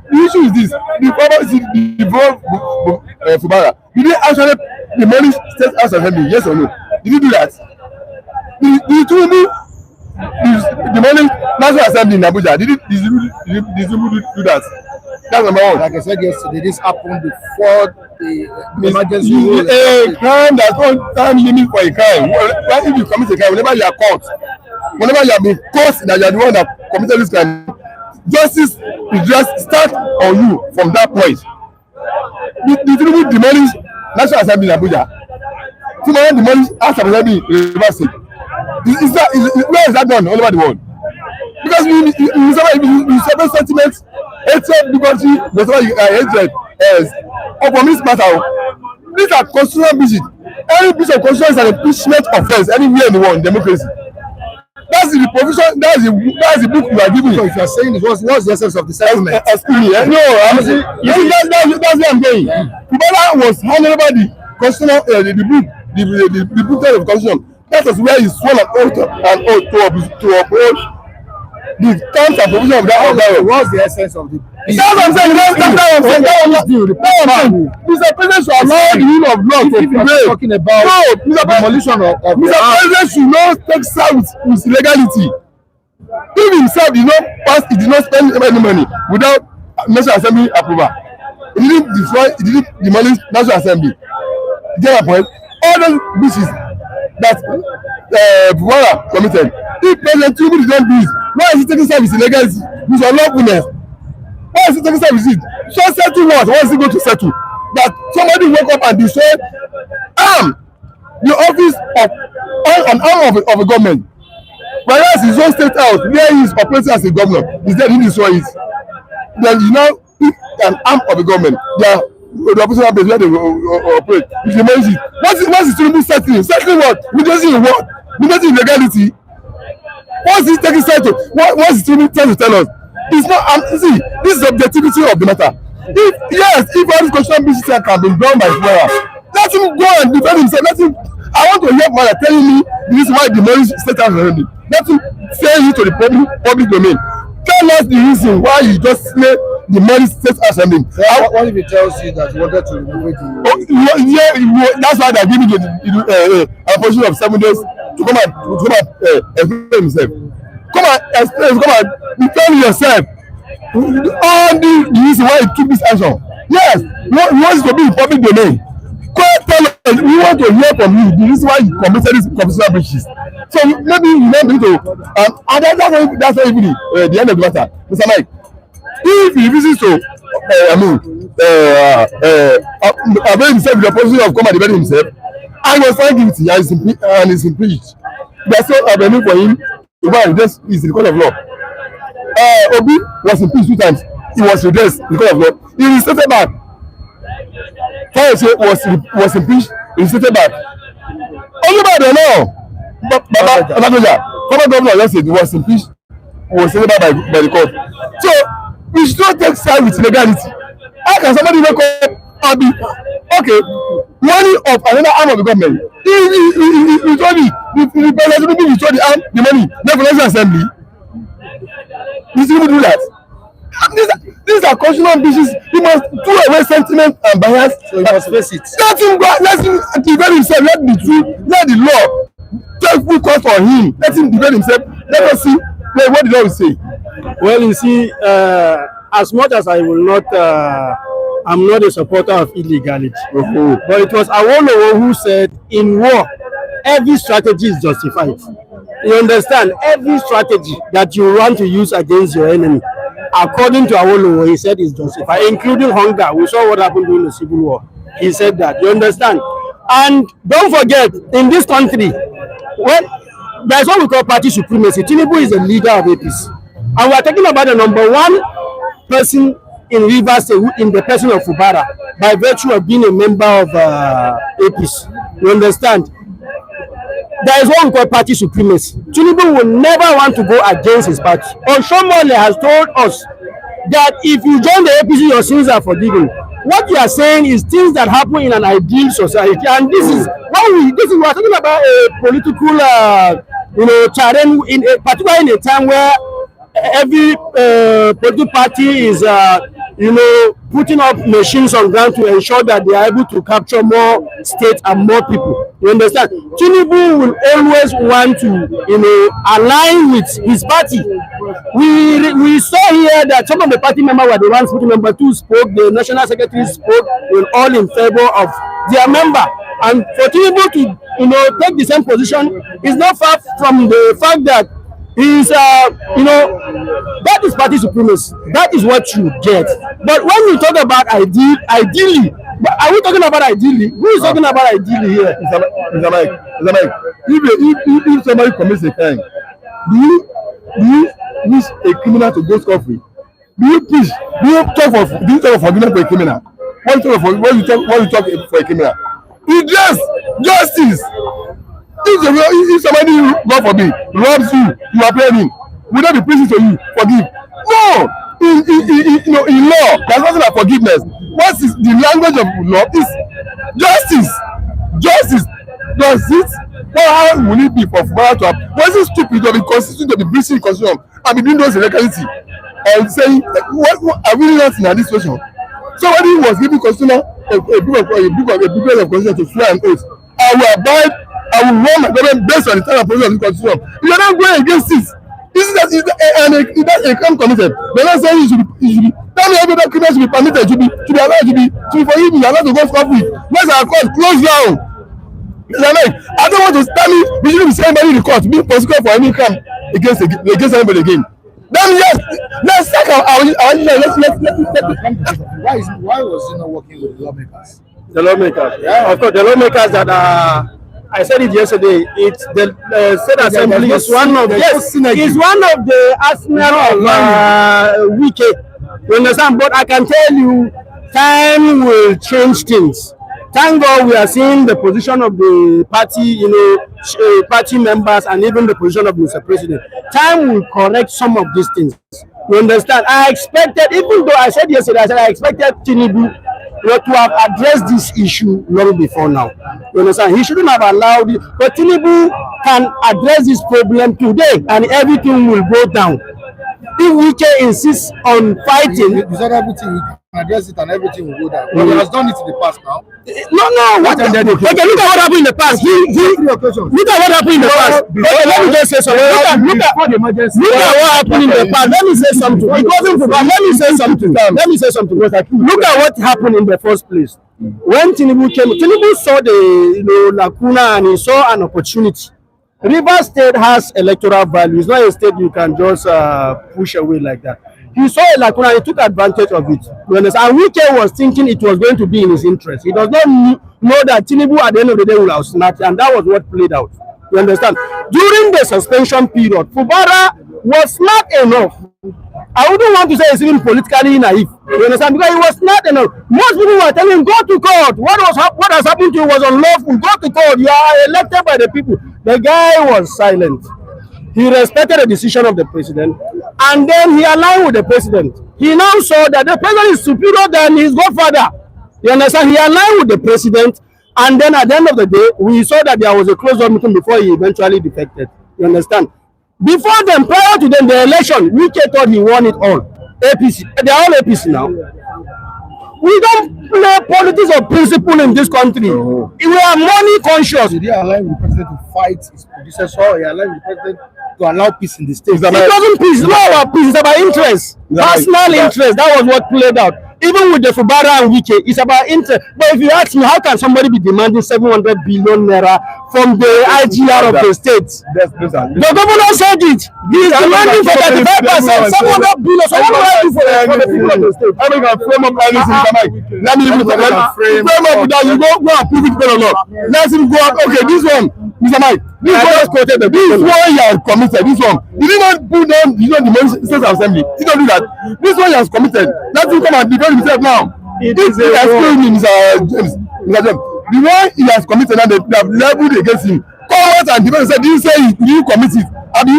The issue is this: the Fubara, did they actually demolish State House Assembly? Yes or no? Did you do that? Did Tinubu demolish National Assembly in Abuja? Did Tinubu do that? That's number one. Like I said yesterday, this happened before the emergency. A crime, there's no time limit for a crime. If you commit a crime, whenever you are caught, whenever you have been caught that you are the one that committed this crime, justice will just start on you from that point. The Tinubu demolish National Assembly in Abuja. Tinubu demolish House of Assembly in River State. Where is that done all over the world? Because we separate sentiments, hatred, bigotry, hatred, upon this matter. These are constitutional breaches. Any piece of constitution is an impeachment offense anywhere in the world in democracy. That's the provision. That's the book you are giving. So if you are saying it, what's the essence of the settlement? Excuse me. No, that's where I'm going. Fubara was handed over the constitutional, the book of constitution. That is where he swore an oath to uphold the terms and provision of that order. What's the essence of the? That's what I'm saying. That's what I'm saying. Mr. President should allow the rule of law to prevail. Talking about demolition of Mr. President should not take side with illegality. He himself did not pass. He did not spend any money without National Assembly approval. He didn't destroy. He didn't demolish National Assembly. Get a point. All those breaches that Fubara committed. If President Tinubu did not do it, why is he taking side with illegality? With unlawfulness? Why is he taking side with it? So settle what? Why is he going to settle? That somebody woke up and destroyed the office of an arm of a government. Whereas his own state house, where he is operating as a governor, is there he destroy it. Then you now pick an arm of a government. They are the opposition base where they operate. If you manage it, what's the Tinubu settling? Settling what? Reducing in what? Reducing illegality. What's he taking side to? What's the Tinubu trying to tell us? It's not. See, this is the objectivity of the matter. If all this constitutional business can be done by Fubara, let him go and defend himself. Let him. I want to hear Fubara telling me this is why demolish State House Assembly. Let him say it to the public domain. Tell us the reason why you just slay the Mali State Assembly. What if he tells you that he wanted to remove it? That's why they're giving a portion of 7 days to come and explain himself. Come and explain. Come and defend yourself. All the reason why he took this action. Yes, he wants to be in public domain. Tell us, we want to hear from you the reason why you committed these constitutional breaches. So maybe you want me to, and that's not even the end of the matter, Mr. Mike. If he refuses to, avail himself with the opportunity of come and defend himself, I was found guilty and is impeached. There's no avenue for him to go and redress is in the court of law. Obi was impeached 2 times. He was redressed in the court of law. He restated back. Fayose was impeached. He restated back. Only by the law. Baba former governor of State was impeached. Was restated back by the court. So we should not take side with legality. How can somebody wake up and be okay? Money of another arm of the government. He told me the president will show the money. Never National Assembly. Did you do that? These are constitutional issues. He must throw away sentiment and bias. So he must face it. Let him go. Let him defend himself. Let the truth. Let the law take full court for him. Let him defend himself. Let us see what the law will say. Well, you see, as much as I will not I'm not a supporter of illegality. But it was Awolowo who said, in war, every strategy is justified. You understand? Every strategy that you want to use against your enemy, according to Awolowo, he said is justified, including hunger. We saw what happened during the Civil War. He said that. You understand? And don't forget, in this country, there's what we call party supremacy. Tinubu is the leader of APC. And we're talking about the number one person in Rivers State, in the person of Fubara, by virtue of being a member of APC. You understand? There is what we call party supremacy. Tinubu will never want to go against his party. Oshomole has told us that if you join the APC, your sins are forgiven. What you are saying is things that happen in an ideal society, and this is we are talking about a political, terrain, particularly in a time where every political party is, putting up machines on ground to ensure that they are able to capture more states and more people. You understand? Tinubu will always want to, align with his party. We saw here that some of the party members were the ones who, number two, spoke. The national secretary spoke, all in favor of their member. And for Tinubu to, take the same position is not far from the fact that is, that is party supremacy. That is what you get. But when we talk about ideally, are we talking about ideally? Who is talking about ideally here? Mr. Mike, if somebody commits a crime, do you wish a criminal to go scot-free? Do you talk for forgiveness for a criminal? What you talk for a criminal? It's just justice. If somebody, God forbid, robs you, you are paying, will that be prison to you? Forgive? No. In law, there's nothing like forgiveness. What is the language of law? Is justice. Justice. Does it? How will it be for Fubara to have? Was it stupid to be consistent to be breaching constitution and be doing those illegality and saying what are we not in this situation? Somebody was giving constitution a book of constitution to swear an oath. I will run my government based on the time of provision of the constitution. You are not going against it. This is that a crime committed. They're not saying you should be. Tell me every other criminal should be permitted, should be allowed, should be forgiven, you're allowed to go scot-free. Let's our court close down. I don't want to tell me we shouldn't be saying anybody in the court being prosecuted for any crime against anybody again. Then yes, let's take our Why was he not working with the lawmakers? The lawmakers, yeah, of course, the lawmakers that are. I said it yesterday. It's the State Assembly is one of the arsenal of Wike. You understand? But I can tell you, time will change things. Thank God we are seeing the position of the party, party members, and even the position of Mr. President. Time will correct some of these things. You understand? I expected, even though I said yesterday, I expected Tinubu to have addressed this issue long before now. You understand? He shouldn't have allowed it, but Tinubu can address this problem today and everything will go down. If Wike insists on fighting, you said everything, you can address it and everything will go down. But he has done it in the past now. No. What ended it? Okay, look at what happened in the past. Look at what happened in the past. Okay, let me just say something. Look at what happened in the past. Let me say something. It wasn't for Let me say something. Look at what happened in the first place. When Tinubu came, Tinubu saw the lacuna and he saw an opportunity. Rivers State has electoral value. It's not a state you can just push away like that. He saw a lacuna and he took advantage of it. You understand? And Wike was thinking it was going to be in his interest. He does not know that Tinubu at the end of the day will have snatched, and that was what played out. You understand? During the suspension period, Fubara was smart enough. I wouldn't want to say he's even politically naive. You understand? Because he was smart enough. Most people were telling him, go to court. What has happened to you was unlawful. Go to court. You are elected by the people. The guy was silent. He respected the decision of the president, and then he aligned with the president. He now saw that the president is superior than his godfather. You understand? He aligned with the president, and then at the end of the day, we saw that there was a closed-door meeting before he eventually defected. You understand? Before them, prior to them, the election, Wike thought he won it all. APC, they are all APC now. We don't play politics of principle in this country. We are money conscious. Did he allow the president to fight his predecessor? He allowed the president to allow peace in the state. It wasn't peace. It's not about peace. It's about interest. Personal interest. That was what played out. even with the Fubara and Wike, it's about interest. But if you ask me, how can somebody be demanding 700 billion naira from the IGR of the state? The governor said it. He is demanding for 35%, 700 billion. So what do I do for the people of the state? I mean, frame up anything. Let me frame up that you go and prove it or not. Let him go. Okay, this one, Mr. Mike. This one you have committed. This one, you did not put down. You know the state assembly. You don't do that. This one you have committed. Let him come and defend himself now. This is excuse me, Mr. James. Mr. James. The one he has committed and they have leveled against him. Come out and defend himself. Didn't say you commit it. Abi,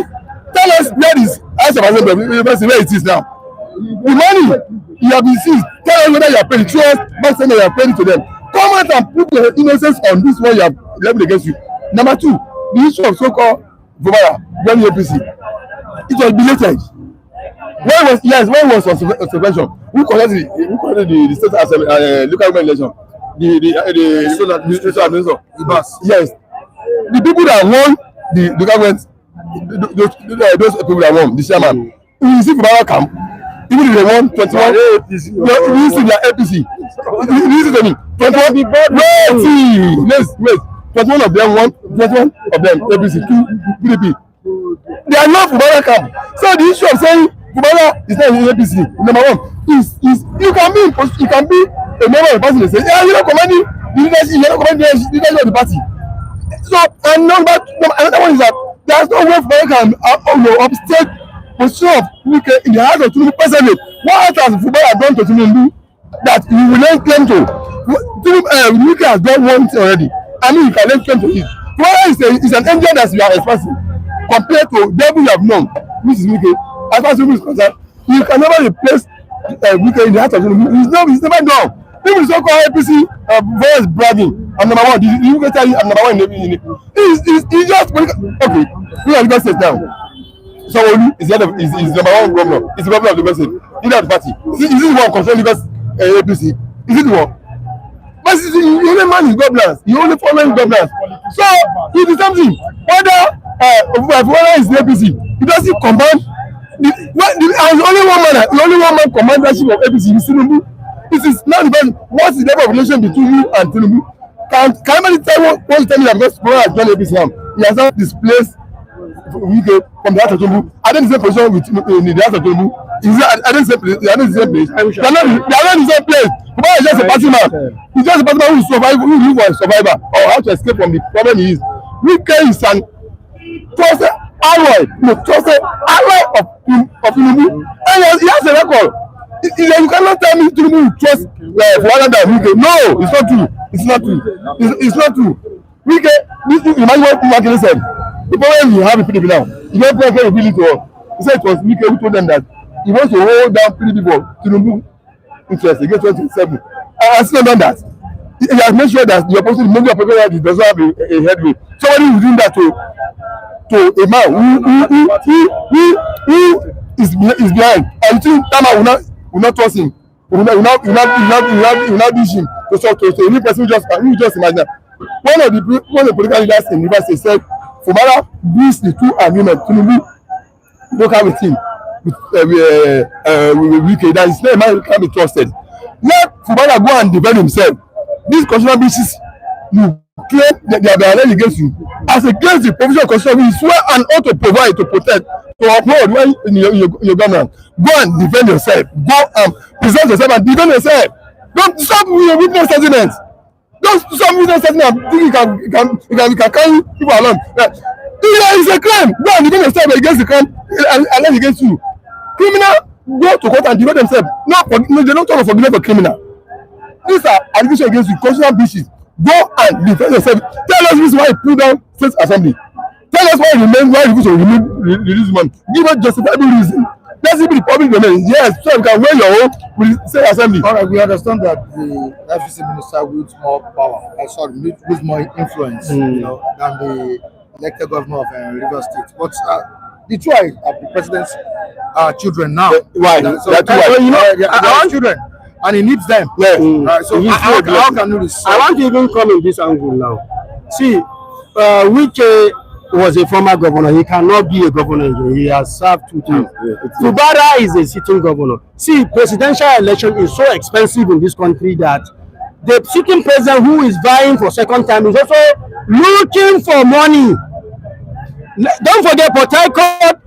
tell us where this House of Assembly where it is now. The money you have received, tell us whether you are paying it. Show us back saying you are paying it to them. Come out and prove your innocence on this one you have leveled against you. Number two, the issue of so-called Fubara, when APC, it was belated. When was on subvention? Who collected the state assembly, local government election? The administration. Yes. The people that won the government, those people that won, the chairman, you see Fubara camp, even if they won 21, you see their APC. Listen to me. 21, wait. 21 of them won, 21 of them APC, 2 PDP. They are not Fubara camp. So the issue of saying Fubara is not in APC, number one, is you can be a member of the party and say, yeah, you're not commanding the leadership of the party. So another one is that there's no way Fubara can upstate position of Wike in the hands of Tinubu presently. What has Fubara done to Tinubu that you will then claim to? Wike has done one thing already. I mean, you can then claim to it. Fubara is an engine that you are expressing compared to devil you have known, which is Wike. As far as Tinubu is concerned, you can never replace Wike in the heart of Tinubu. It's never done. People so-called APC voice bragging. I'm number one. You can tell you I'm number one in it. It's just okay. We are Lagos State now. So is number one governor. He's the governor of Lagos State. Leader of the party. Is it the one controlling Lagos APC? Is it the one? But the only man is governance. The only following governance. So it's the same thing. Whether is the APC, it doesn't command. The only one man commandership of APC is Tinubu. It is not the best. What's the level of relation between you and Tinubu? Can anybody tell me that because Bola has joined APC now, he has not displaced Wike from the heart of Tinubu? I don't the same position with in the heart of Tinubu. I don't the same place. They are not the same place. They are not the same place. Bola is just a party man. He's just a party man who live for a survivor or how to escape from the problem he is. Wike is an trusted ally of Tinubu, and he has a record. You cannot tell me Tinubu trust Fubara than Wike. No, it's not true. It's not true. Wike, imagine what Makinde said. The problem you have in PDP now, you don't play credibility to us. He said it was Wike who told them that he wants to hold down PDP for Tinubu interest against 2027. I still done that. He has made sure that the opposition, maybe opposition doesn't have a headway. Somebody who is doing that to a man who is behind, and you think Tama will not trust him. Will not dish him to talk to a new person who just imagine. One of the political leaders in Rivers State said Fubara brings the two agreement Tinubu local with him with Wike, that is not a man can be trusted. Let Fubara go and defend himself. These constitutional breaches you claim that they are alleged against you as against the provision of constitution you swear an oath to provide, to protect, to uphold when in your government. Go and defend yourself. Go and present yourself and defend yourself. Don't stop with your witness statement. Don't stop witness statement and think you can carry people along. It's a crime. Go and defend yourself against the crime alleged against you. Criminal go to court and defend themselves. No, they don't talk of forgiveness for criminal. These are allegations against you, constitutional breaches. Go and defend yourself. Tell us this why you put down state assembly. Tell us why you refuse to release money. Give us justifiable reason. Let's be the public domain. Yes, so you can wear your own with state assembly. All right, we understand that the FCC minister wields more power, wields more influence, than the elected governor of Rivers State. But the two are the president's children now. Why? So they are children. And he needs them. Yes. Right. So how can you decide? I want to even come in this angle now. See, Wike was a former governor. He cannot be a governor again. He has served 2 times. Fubara is a sitting governor. See, presidential election is so expensive in this country that the sitting president who is vying for second time is also looking for money. Don't forget, Port Harcourt,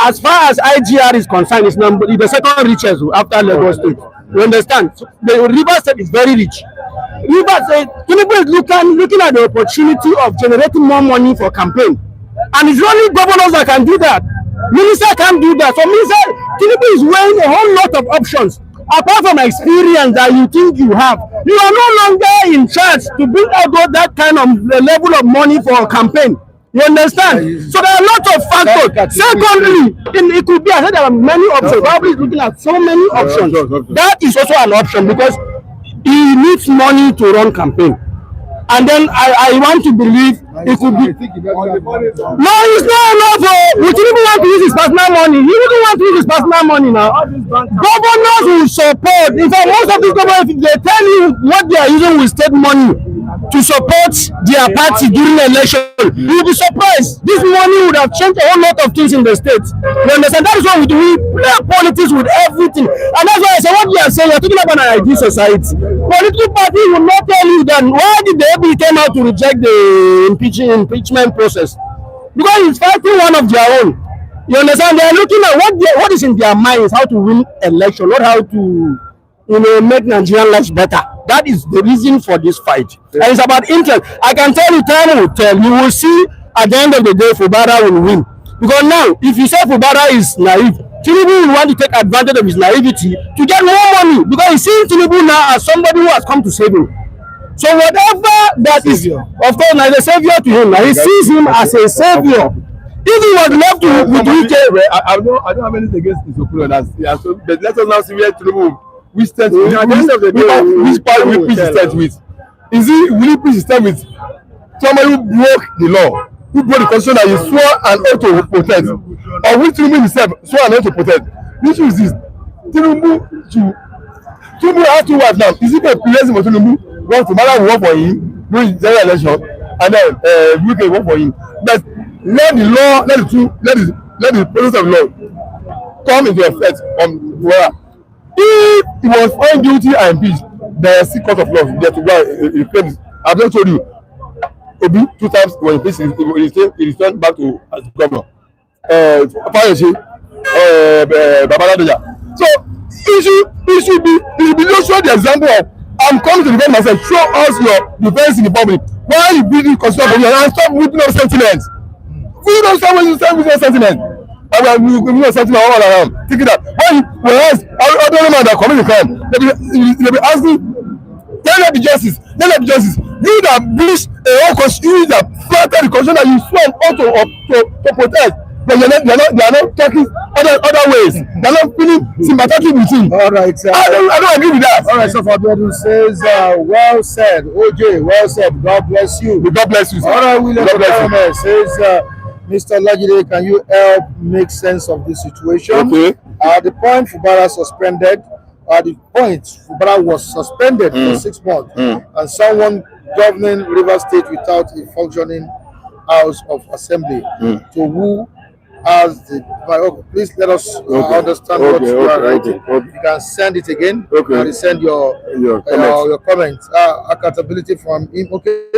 as far as IGR is concerned, is the second richest after Lagos State. You understand? So the River State is very rich. River State, Tinubu is looking at the opportunity of generating more money for campaign. And it's only governors that can do that. Minister can't do that. So Minister Tinubu is weighing a whole lot of options. Apart from experience that you think you have, you are no longer in charge to bring out that kind of level of money for a campaign. You understand? So there are a lot of factors. Secondly, it could be, I said there are many options. Probably is looking at so many options. That is also an option because he needs money to run campaign. And then I want to believe it could be. No, it's not enough. We didn't want to use his personal money. He wouldn't want to use his personal money now. Governors will support. In fact, most of these governors, if they tell you what they are using with state money to support their party during the election, you will be surprised. This money would have changed a whole lot of things in the state. You understand? That is what we do. We play politics with everything. And that's why I say what you are saying, you're talking about an ideal society. Political party will not tell you that why did the ABI came out to reject the impeachment process? Because it's fighting one of their own. You understand? They are looking at what is in their minds, how to win election, not how to make Nigerian lives better. That is the reason for this fight. And it's about interest. I can tell you, time will tell. You will see at the end of the day, Fubara will win. Because now, if you say Fubara is naive, Tinubu will want to take advantage of his naivety to get more money. Because he's seeing Tinubu now as somebody who has come to save him. So whatever that is, of course, now is a savior to him. Now he sees him as a savior. If he was left with Wike, I don't have anything against his opinion. But let us now see where Tinubu which state which party we preach with. Will he preach with somebody who broke the law, who broke the constitution that he swore an oath to protect, or which Tinubu himself swore an oath to protect? The issue is this: Tinubu has 2 wives now. Is it a president for Tinubu? Well, Fubara will work for him during the general election, and then Wike will work for him. But let the process of law come into effect on Fubara. If he was found guilty and impeached, there is still court of law there to go and claim. I've just told you, Obi 2 times when he returned back to as governor. Babaladeja. So it should be just show the example of I'm coming to defend myself. Show us your defense in the public. Why you build the constitution and stop whipping up sentiments? We don't stop when you start whipping up sentiments. And we will sentiment all around. Thinking that whereas other men that commit the crime, they be asking, let be justice. You that breach a whole constitution, you that flatter the constitution that you sworn to protect. But they are not talking other ways. They are not feeling sympathetic with him. All right, sir. I don't agree with that. All right, so Fabian says, well said. OJ, well said. God bless you. God bless you, sir. All right, William says, Mr. Lajide, can you help make sense of this situation? Okay. The point Fubara suspended, Fubara was suspended for 6 months, and someone governing River State without a functioning House of Assembly. To who has the? Please let us understand what you are writing. You can send it again. And send your comments. Accountability from him. Okay.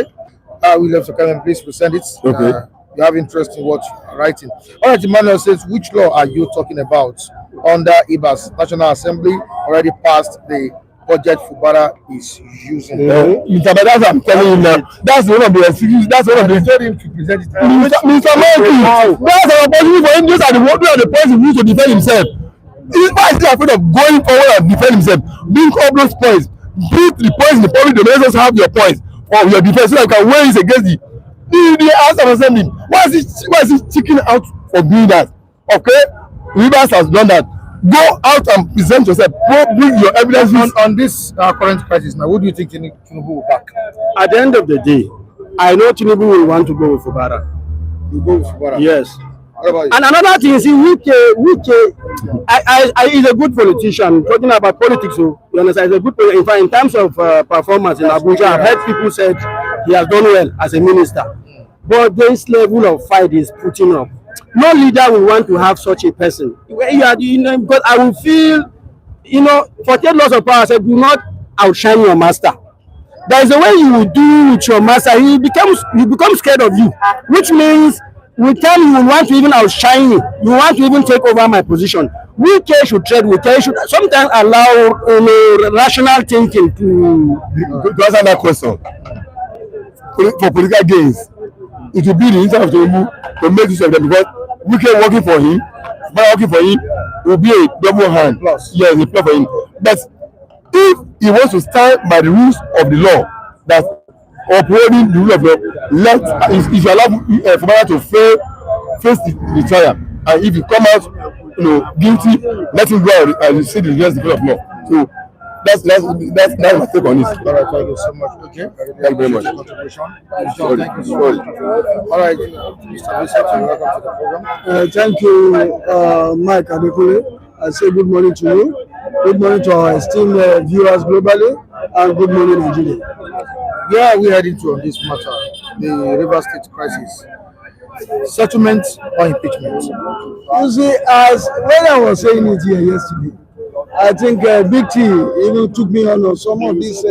We left your comment. Please present it. Okay. You have interest in what you are writing. All right, Emmanuel says, which law are you talking about? Under IBAS, National Assembly already passed the budget Fubara is using. Mr. Badas, I'm telling you now, that's one of the excuses. That's one of the. told him to present it. Mr. Monkey, that's an opportunity for him. Those are the points he needs to defend himself. He's not still afraid of going forward and defend himself. Bring up those points. Bring the points in the public domain. Let us have your points for your defense so that you can weigh it against the House of Assembly. Why is he chicken out for doing that? Okay, Rivers has done that. Go out and present yourself. Go bring your evidence on this current crisis. Now, who do you think Tinubu will back? At the end of the day, I know Tinubu will want to go with Fubara. You go with Fubara? Yes. What about you? And another thing is, Wike, he's a good politician. Talking about politics, so you understand, he's a good politician. In fact, in terms of performance in Abuja, I've heard people said he has done well as a minister. but this level of fight is putting up. No leader will want to have such a person. Because I will feel, for 10 laws of power, I said, do not outshine your master. There is a way you will do with your master. He becomes scared of you, which means with time you will want to even outshine me. You want to even take over my position. We should tread with care. Should sometimes allow rational thinking to answer that question. For political gains, it will be the interest of Tinubu to make use of them because we can working for him, by working for him, will be a double hand. Plus. Yes, a plus for him. But if he wants to stand by the rules of the law, that upholding the rule of law, if you allow Fubara to face the trial, and if you come out, guilty, let him go and see the rule of law. So that's my take on this. All right, thank you so much. Okay. Thank you very much. Thank you so much. All right, Mr. Bishop, welcome to the program. thank you, Mike Adekule. I say good morning to you. Good morning to our esteemed viewers globally, and good morning, Nigeria. Where are we heading to on this matter, the River State crisis? Settlement or impeachment? You see, as when I was saying it here yesterday, I think Big T even took me on some of these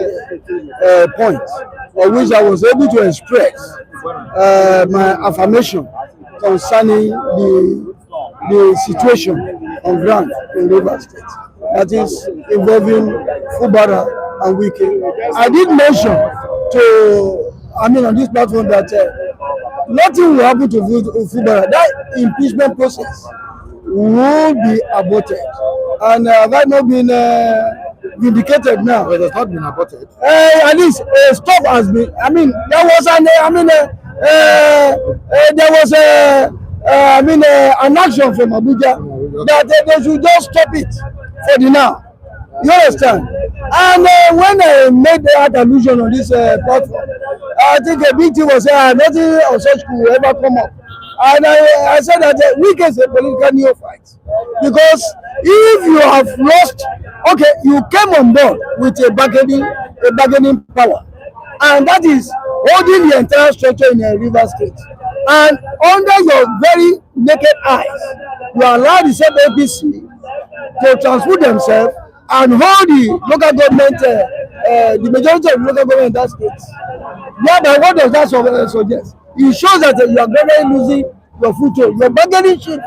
points, on which I was able to express my affirmation concerning the situation on ground in River State, that is involving Fubara and Wike. I did mention on this platform that nothing will happen to Fubara. That impeachment process will be aborted, and have I not been vindicated now? Well, it has not been aborted. At least stop has been. There was an action from Abuja that they should just stop it for the now. You understand? And when I made that allusion on this platform, I think a big thing was nothing of such could ever come up. And I said that we is a political neophyte, because if you have lost, okay, you came on board with a bargaining power, and that is holding the entire structure in a River State. And under your very naked eyes, you allow the same APC to transport themselves and hold the local government, the majority of the local government in that state. Thereby, what does that suggest? It shows that you are gradually losing your foothold. Your bargaining chip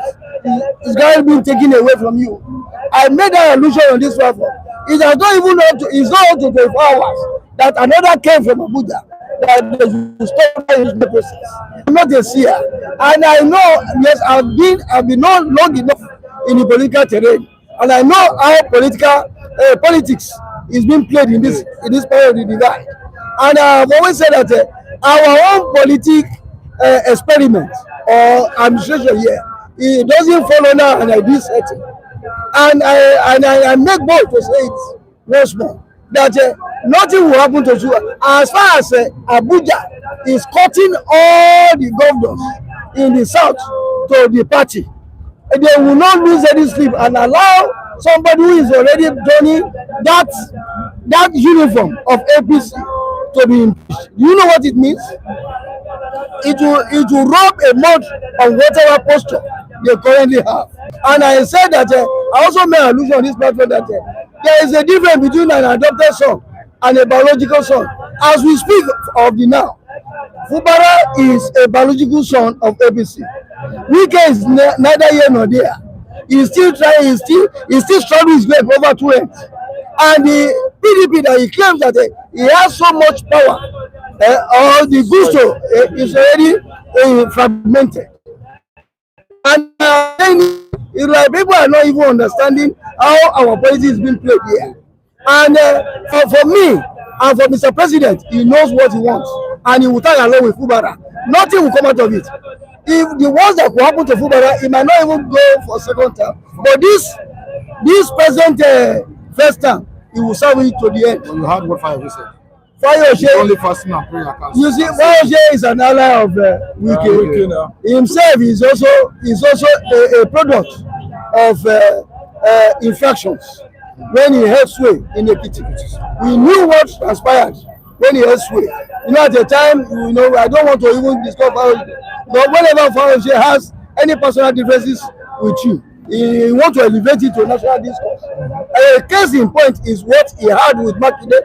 is gradually being taken away from you. I made that allusion on this platform. It has not even it's not up to 24 hours that another came from Abuja that they should stop the process. I'm not a seer, and I know, yes, I've been known long enough in the political terrain, and I know how politics is being played in this part of the divide. And I've always said that our own experiment or administration here, it doesn't follow now an ideal setting. And I make bold to say it once more, that nothing will happen to you as far as Abuja is cutting all the governors in the south to the party. They will not lose any sleep and allow somebody who is already donning that uniform of APC to be impeached. Do you know what it means? It will rub a mud on whatever posture they currently have. And I said that I also made allusion on this platform that there is a difference between an adopted son and a biological son. As we speak of the now, Fubara is a biological son of APC. Wike is neither here nor there. He's still trying. He's still struggling his way over 2 ends. And the PDP that he claims that he has so much power, or the gusto is already fragmented. And it's like people are not even understanding how our politics is being played here. And for me and for Mr. President, he knows what he wants, and he will tag along with Fubara. Nothing will come out of it. If the ones that could happen to Fubara, he might not even go for second term. But this present first term, he will serve it to the end. Well, you heard what Fayose said. Fayose, only fasting and prayer. You see, Fayose is an ally of Wike. Himself is also a product of infractions when he held sway in Ekiti. We knew what transpired when he held sway. You know, at the time, you know, I don't want to even discuss Fayose, but whenever Fayose has any personal differences with you, he want to elevate it to national discourse. A case in point is what he had with Makinde,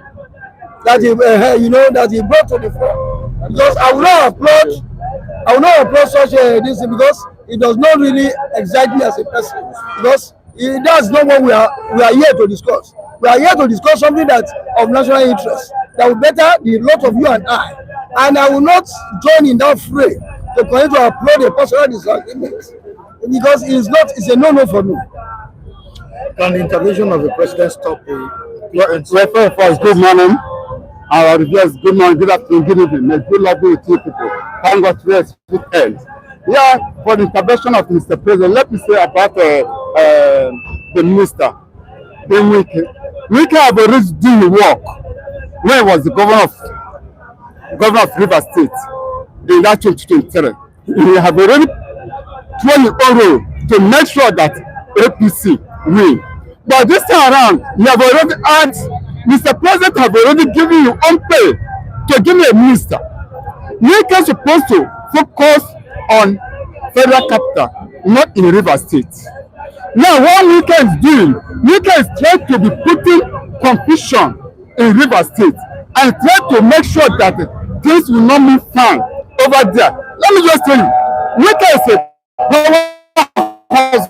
that he, you know, that he brought to the floor. Because I will not applaud such a this thing, because it does not really excite me as a person. Because that's not what we are here to discuss. We are here to discuss something that of national interest that will better the lot of you and I. And I will not join in that fray to continue to applaud a personal disagreement, because it's a no-no for me. Can the intervention of the president stop Well, first, good morning. Our reviewers, good morning, good afternoon, good evening. May good luck with you people. Thank God today is weekend. Yeah, for the intervention of Mr. President, let me say about the minister, Ben Wike. Wike have already done the work when he was the governor of Rivers State in that 2023. He have already played the role to make sure that APC win. But this time around, you have already asked, Mr. President have already given you on pay to give me a minister. Wike is supposed to focus on federal capital, not in Rivers State. Now, what Wike is doing, Wike is trying to be putting confusion in Rivers State and trying to make sure that things will not move fine over there. Let me just tell you, Wike is a powerhouse.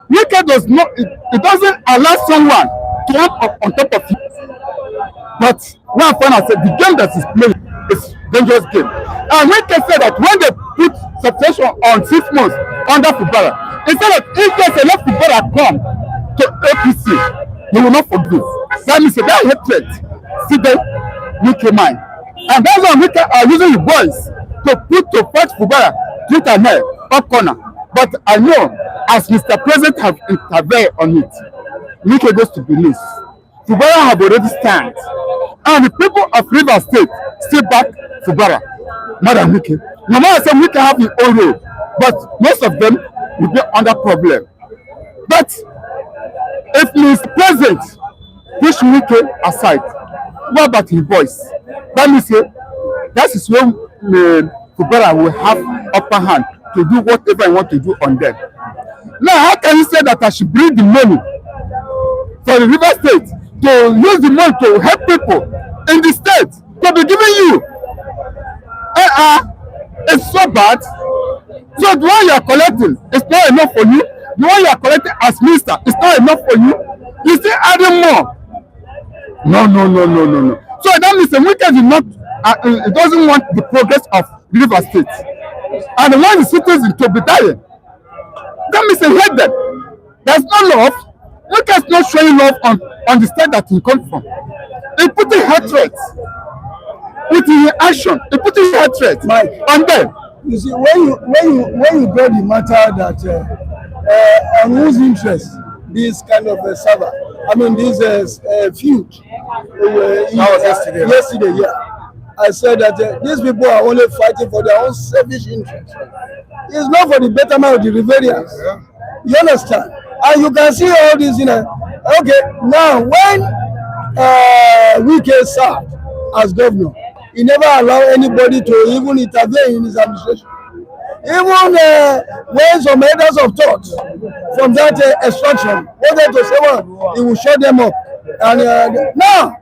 Wike does not, it doesn't allow someone to up on top of you. But one final said the game that is playing is dangerous game. And Wike said that when they put substation on 6 months under Fubara, he said that if there's enough Fubara come to APC, he will not forgive. That means that hatred see them Wike mind. And that's why Wike are using the boys to fight Fubara tooth and nail up corner. But I know as Mr. President have intervened on it, Wike goes to Benin. Fubara have already stand. And the people of Rivers State still back Fubara more than Wike. No matter say Wike have his own role, but most of them will be under problem. But if Mr. President push Wike aside, what about his voice? That means that is when Fubara will have upper hand to do whatever I want to do on them. Now, how can you say that I should bring the money for the River State to use the money to help people in the state to be giving you? It's so bad. So the one you are collecting is not enough for you. The one you are collecting as minister is not enough for you. You still adding more. No. So that means the Wike is not. It doesn't want the progress of River State, and the one the citizens to be dying. That means he hate them. There's no love. Wike is not showing love on the state that he comes from. He putting hatred with his action. He putting hatred on them. You see, when you get the matter that on whose interest this kind of server, I mean this feud, yesterday, yeah. I said that these people are only fighting for their own selfish interest. It's not for the betterment of the Riverians. You understand? And you can see all this, Okay, now when Wike served as governor, he never allowed anybody to even intervene in his administration. Even when some headers of thought from that extraction wanted to say, well, he will shut them up. And now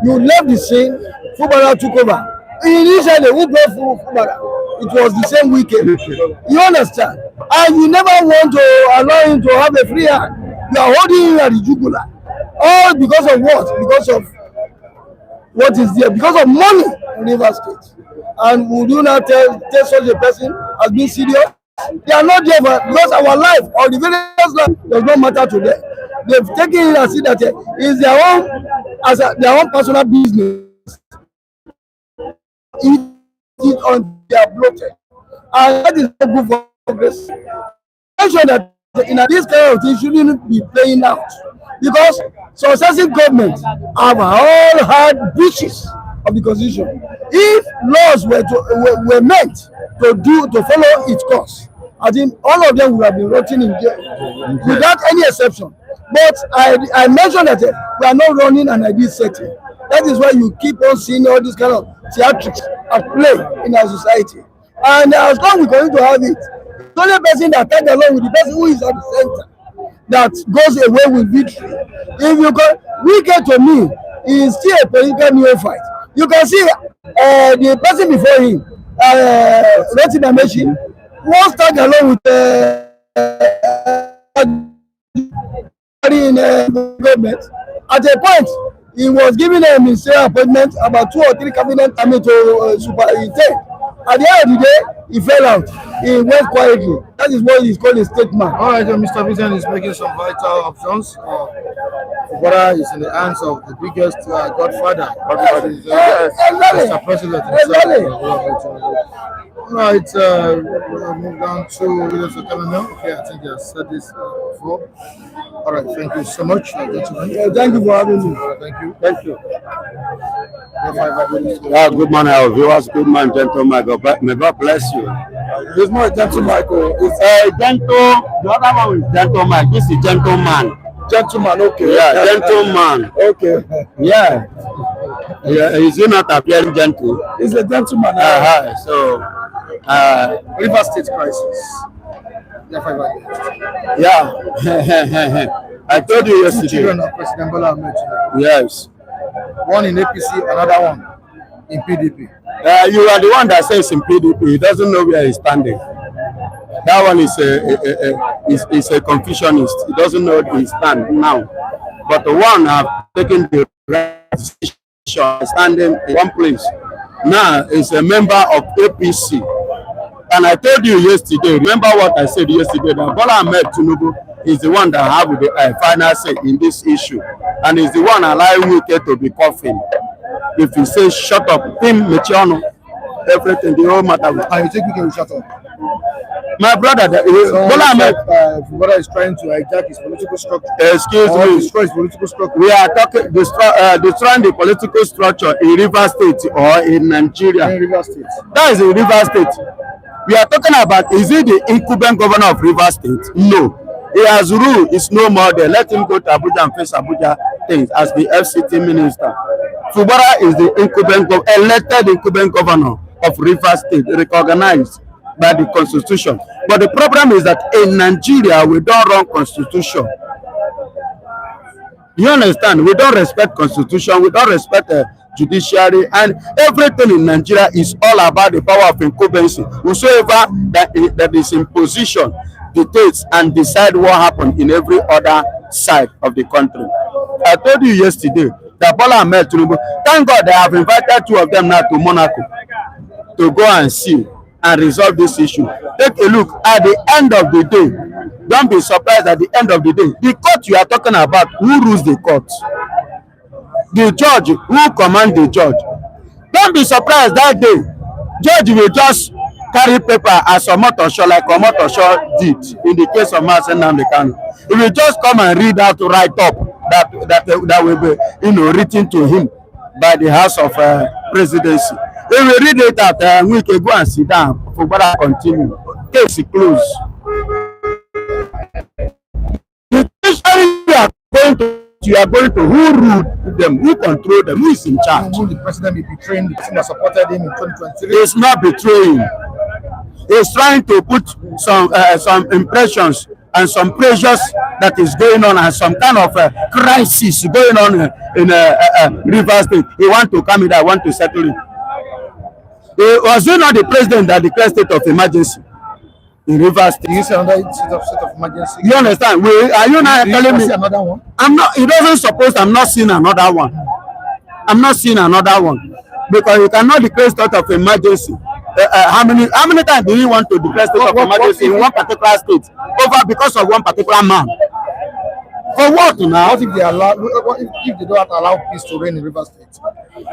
you left the scene, Fubara took over. Initially, who brought Fubara? It was the same Wike. You understand? And you never want to allow him to have a free hand. You are holding him at the jugular. All because of what? Because of what is there? Because of money in Rivers State. And would you not tell such a person as being serious? They are not there because our life or the various life does not matter to them. They've taken it and see that it's their own personal business. It on their bloated. And that is not good for progress. Make sure that in this kind of thing shouldn't be playing out. Because successive governments have all had breaches of the constitution. If laws were meant to follow its course, I think all of them would have been rotting in jail without any exception. But I mentioned that we are not running an ideal setting. That is why you keep on seeing all these kind of theatrics at play in our society. And as long as we continue to have it, the only person that tag along with the person who is at the center that goes away with victory. If you go, Wike to me is still a political neophyte. You can see the person before him, Nyesom, was tag along with in government. At a point, he was giving a ministerial appointment about 2 or 3 cabinet to superintend. At the end of the day, he fell out. He went quietly. That is what is called a statesman. All right, Mr. President is making some vital options. Whether is in the hands of the biggest godfather, Mr. President himself. All right, we'll move down to leaders of government. Okay, I think I said this before. All right, thank you so much, gentlemen. Thank you for having me. Thank you. Thank you. Yeah, good morning, our viewers. Good morning, gentlemen. May God bless you. It's not a gentle Michael. It's Gentle. The other one is gentleman. This is gentleman. gentleman. Okay. Yeah, gentleman. Okay. Yeah. Yeah. Is he not appearing gentle? He's a gentleman. So, River State crisis. yeah. I told you Two yesterday. children of President Bola Tinubu. Yes. One in APC, another one in PDP. You are the one that says in PDP. He doesn't know where he's standing. That one is a confusionist. He doesn't know where he stands now. But the one have taken the right decision, standing in one place. Now is a member of APC. And I told you yesterday, remember what I said yesterday, that Bola Tinubu is the one that have the final say in this issue. And is the one allowing Wike to be coughing. If he says shut up, him, Mechiano, everything, the whole matter. And you think we can shut up? My brother, Bola Fubara is trying to hijack his political structure. excuse Or me, destroy his political structure. we are talking destroying the political structure in River State or in Nigeria. In River State. That is in River State. We are talking about, is he the incumbent governor of River State? No. He has ruled, it's no more there. Let him go to Abuja and face Abuja things as the FCT minister. Fubara is the elected incumbent governor of River State, recognized by the constitution. But the problem is that in Nigeria, we don't run constitution. You understand? We don't respect constitution, we don't respect judiciary, and everything in Nigeria is all about the power of incumbency. Whosoever that is in position dictates and decide what happened in every other side of the country. I told you yesterday that Bola Tinubu, thank God they have invited 2 of them now to Monaco to go and see and resolve this issue. Take a look at the end of the day. Don't be surprised at the end of the day. The court you are talking about, who rules the court? The judge, who commands the judge? Don't be surprised that day. Judge will just carry paper as Omotosho, like Omotosho did in the case of Mazen Namdekanu. He will just come and read out write up that will be, written to him by the House of Presidency. He will read it out and we can go and sit down for what I continue. Case closed. You are going to who rule them, who control them, who is in charge. Who the president be betraying the person that supported him in 2023? It's not betraying. He's trying to put some impressions and some pressures that is going on and some kind of crisis going on in River State. He want to come in there, want to settle it. Was it not the president that declared state of emergency in River State? Do you see another state of emergency? You understand? Are you not telling me? Another one? I'm not. It doesn't suppose I'm not seeing another one. I'm not seeing another one because you cannot declare state of emergency. How many times do you want to declare state of emergency in one particular state over because of one particular man? For what now? What if they allow? What if they don't allow peace to reign in River State?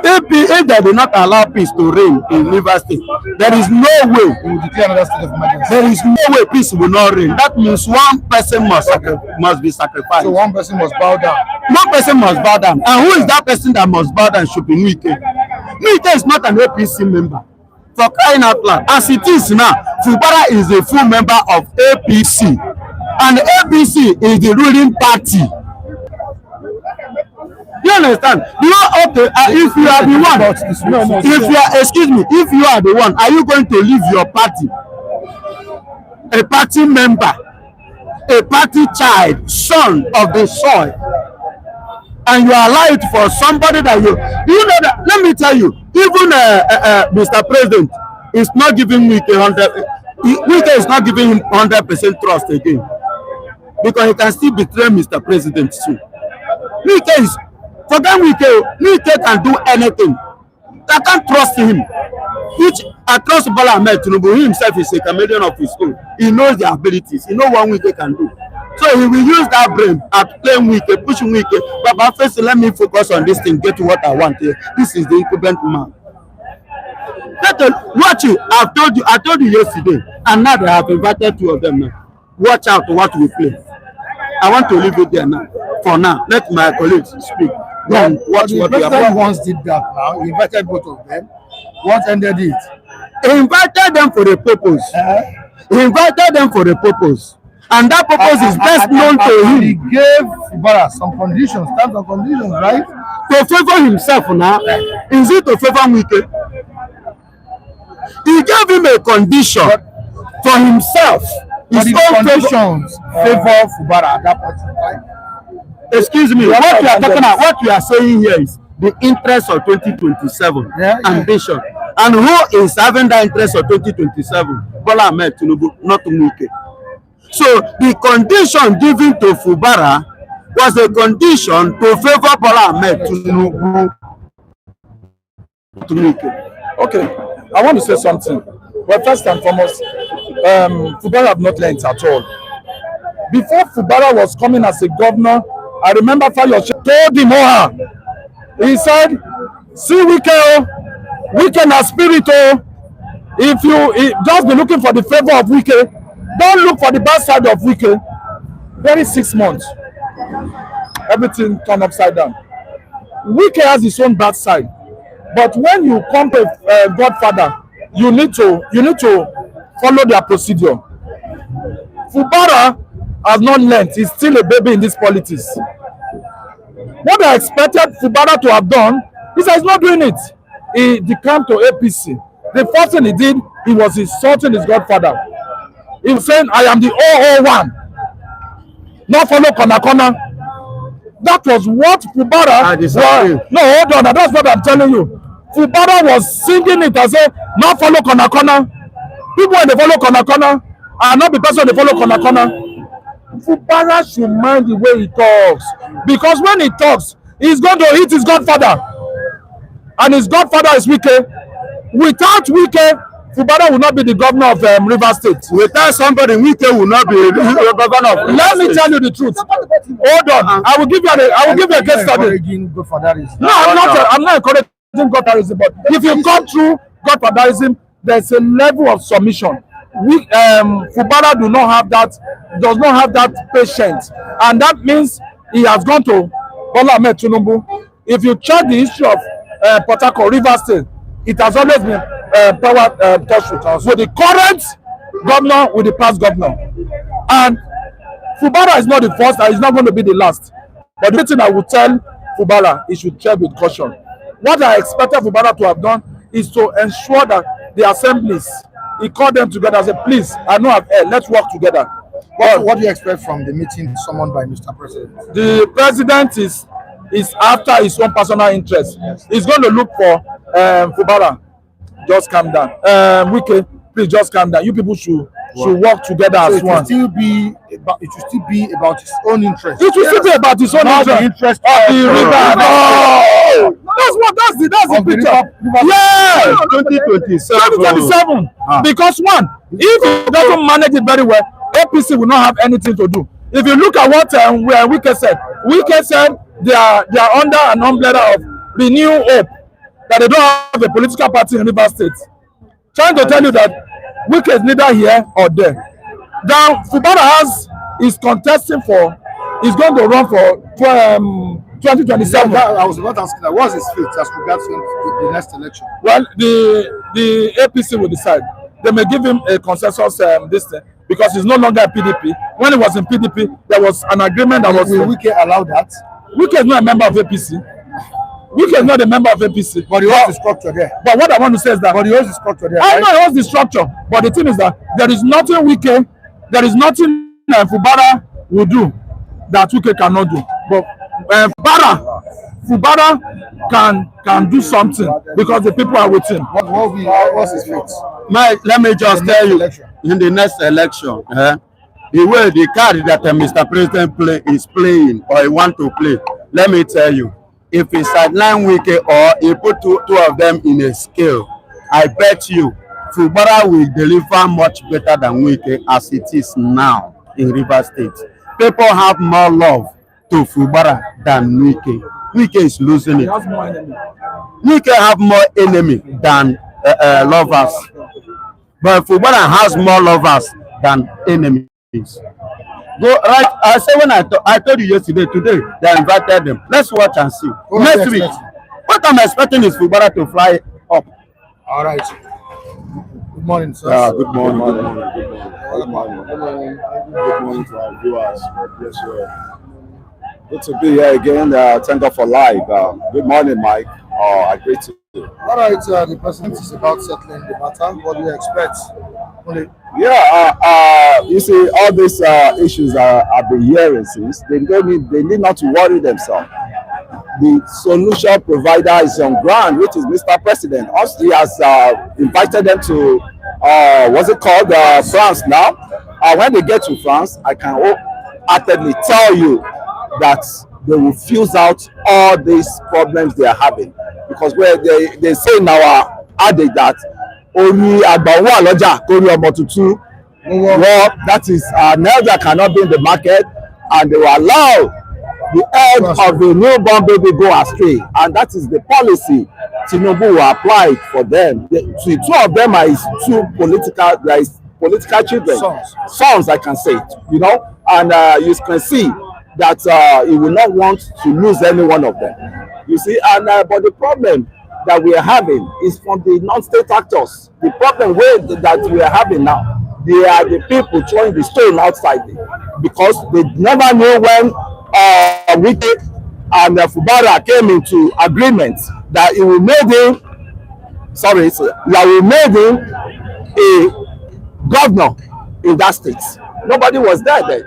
If they do not allow peace to reign in River State, there is no way. They will declare another state of emergency. There is no way peace will not reign. That means one person must be sacrificed. So one person must bow down. One person must bow down. And who is that person that must bow down? Should be Wike. Wike is not an APC member. For crying out loud. As it is now, Fubara is a full member of APC. And APC is the ruling party. you understand? You know, okay, if you are the one, if you are, excuse me, if you are the one, are you going to leave your party, a party member, a party child, son of the soil, and you allow it for somebody that you know that? Let me tell you, even Mr. President is not giving Wike 100. Wike is not giving him 100% trust again, because he can still betray Mr. President too. Wike is, forget Wike, Wike can do anything. I can't trust him. Which I trust Bola Tinubu. He himself is a chameleon of his own. He knows the abilities. He knows what Wike can do. So he will use that brain at playing Wike, pushing Wike. But first, let me focus on this thing, get to what I want here. This is the incumbent man. Watch you. I told you yesterday, and now they have invited two of them now. Watch out to what we play. I want to leave it there now. For now, let my colleagues speak. Then watch what we have. Once did that now. He invited both of them. What ended it? He invited them for a purpose. He invited them for a purpose. And that purpose is best known to him. He gave Fubara some conditions, terms and conditions, right? To favor himself now. Is it to favor Wike? He gave him a condition for himself. But his conditions favor Fubara at that point in time. Excuse me, what you are talking about, what you are saying here is the interest of 2027 ambition. And who is having that interest of 2027? Bola Tinubu, not Wike. So the condition given to Fubara was a condition to favor Bola Tinubu. Okay, I want to say something. Well, first and foremost, Fubara have not learned at all. Before Fubara was coming as a governor, I remember Fayose told him, he said, see Wike, Wike na spirit. If you just be looking for the favor of Wike, don't look for the bad side of Wike. Very 6 months, everything turned upside down. Wike has his own bad side, but when you come to Godfather, you need to follow their procedure. Fubara has not learned. He's still a baby in this politics. What I expected Fubara to have done, he's not doing it. He declined to APC. The first thing he did, he was insulting his godfather. He was saying, I am the 001. Not follow corner. That was what Fubara was. No, hold on. That's what I'm telling you. Fubara was singing it and saying, not follow corner. People when they follow corner and not the person they follow corner. Fubara should mind the way he talks, because when he talks, he's going to hit his godfather, and his godfather is Wike. Without Wike, Fubara will not be the governor of Rivers State. Without somebody, Wike will not be the governor of Let me tell you the truth. Hold on. I will give you a case study. No, I'm not encouraging godfatherism, but if you come through godfatherism, there's a level of submission. Fubara does not have that patience, and that means he has gone to Bola Tinubu. If you check the history of Port Harcourt, Rivers State, it has always been power touch with the current governor, with the past governor. And Fubara is not the first, and he's not going to be the last. But the thing I would tell Fubara, he should tread with caution. What I expected Fubara to have done is to ensure that the assemblies, he called them together and said, please, I know I've heard, let's work together. What do you expect from the meeting summoned by Mr. President? The president is after his own personal interest. Yes. He's going to look for Fubara. Just calm down. Wike, please just calm down. You people should work together as one. It should still be about his own interest. It should still be about his own interest. Of the river. No! That's the picture. Yeah! 2027. Because one, if he doesn't manage it very well, APC will not have anything to do. If you look at what Wike said they are under an umbrella of Renew Hope, that they don't have a political party in Rivers State. Trying to tell you that Wike is neither here or there. Now, Fubara is contesting he's going to run for 2027. I was about to ask that. What's his fate as regards to the next election? Well, the APC will decide. They may give him a consensus this thing, because he's no longer a PDP. When he was in PDP, there was an agreement that was. Will Wike allow that? Wike is not a member of APC. Wike is not a member of APC. But he holds the structure there. But what I want to say is that But he holds the structure there. I Right? know he holds the structure, but the thing is that there is nothing Wike, there is nothing Fubara will do that Wike cannot do. But Fubara can do something because the people are with him. What's his fate? Let me just tell you, election. in the next election, the way the card that Mr. President is playing or he want to play, let me tell you, if he sideline Wike or he put two of them in a scale, I bet you Fubara will deliver much better than Wike as it is now in Rivers State. People have more love to Fubara than Wike. Wike is losing it. Wike have more enemy than lovers. But Fubara has more lovers than enemies. Go right. I said when I told you yesterday, today they invited them. Let's watch and see. Next week, what I'm expecting is Fubara to fly up. All right. Good morning, sir. Good morning. Good morning to our viewers. Yes, sir. Good to be here again. Thank God for life. Good morning, Mike. I greet you. All right, the president is about settling the matter. What do you expect? You see, all these issues I've been hearing since, they need not to worry themselves. The solution provider is on ground, which is Mr. President. Also, he has invited them to, what's it called, France now. When they get to France, I can wholeheartedly tell you that they will fuse out all these problems they are having. Because where they say in our adage that only agbawo aloja kori omo tuntun, well, that is an elder cannot be in the market, and they will allow the head of the newborn baby go astray, and that is the policy Tinubu will apply for them. The two of them are his two political children, sons I can say it, and you can see that he will not want to lose any one of them. You see, and but the problem that we are having is from the non-state actors. The problem that we are having now, they are the people throwing the stone outside because they never knew when Wike and Fubara came into agreement that he will make him, a governor in that state. Nobody was there then.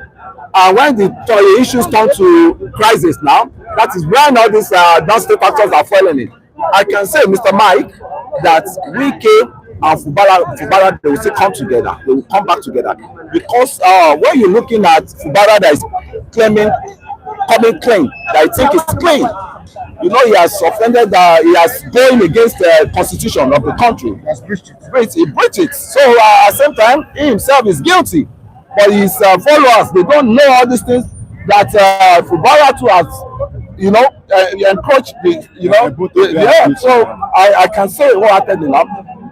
And when the issues turn to crisis now, that is when all these non-state actors are foiling it. I can say, Mr. Mike, that Wike and Fubara, they will still come together. They will come back together. Because when you're looking at Fubara that is coming clean, that I think is clean, he has offended, he has going against the constitution of the country. He has breached it. He breached it. So at the same time, he himself is guilty. But his followers, they don't know all these things that Fubara too has, encroached the, So I can say wholeheartedly now,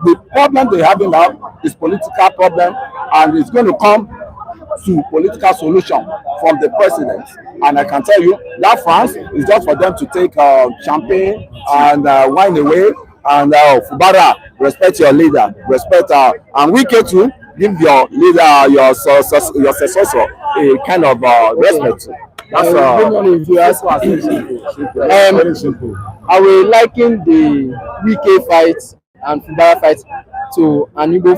the problem they have now is political problem, and it's going to come to political solution from the president. And I can tell you that France is just for them to take champagne and wine away, and Fubara, respect your leader, respect and Wike too. Give your leader, your successor, a kind of respect. That's if you ask very simple. I will liken the Wike fight and Fubara fight to an Igbo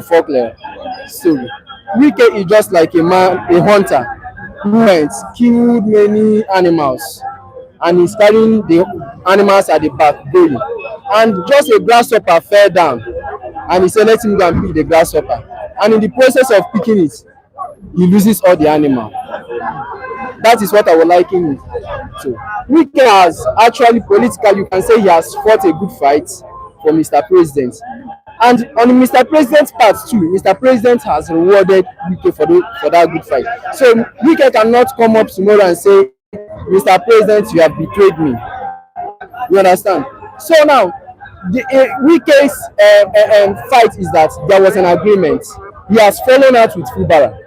folklore story. Wike is just like a hunter who went, killed many animals, and he's carrying the animals at the back going. And just a grasshopper fell down, and he said, let him go and pick the grasshopper. And in the process of picking it, he loses all the animal. That is what I would liken it to. Wike has actually, politically, you can say he has fought a good fight for Mr. President. And on Mr. President's part too, Mr. President has rewarded Wike for that good fight. So Wike cannot come up tomorrow and say, Mr. President, you have betrayed me. You understand? So now, the Wike's fight is that there was an agreement. He has fallen out with Fubara.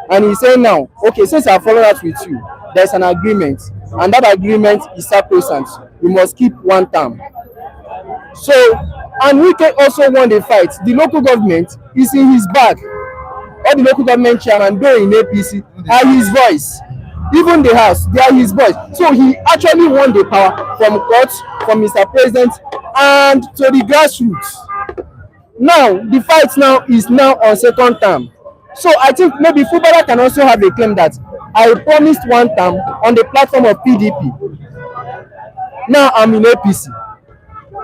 And he's saying now, okay, since I have fallen out with you, there's an agreement. And that agreement is sacrosanct. We must keep one term. So, and Wike also won the fight. The local government is in his back. All the local government chairman, though in APC, are his voice. even the house, they are his boys. So he actually won the power from court, from Mr. President, and to the grassroots. Now the fight now is now on second term. So I think maybe Fubara can also have a claim that I promised one term on the platform of PDP. Now I'm in APC.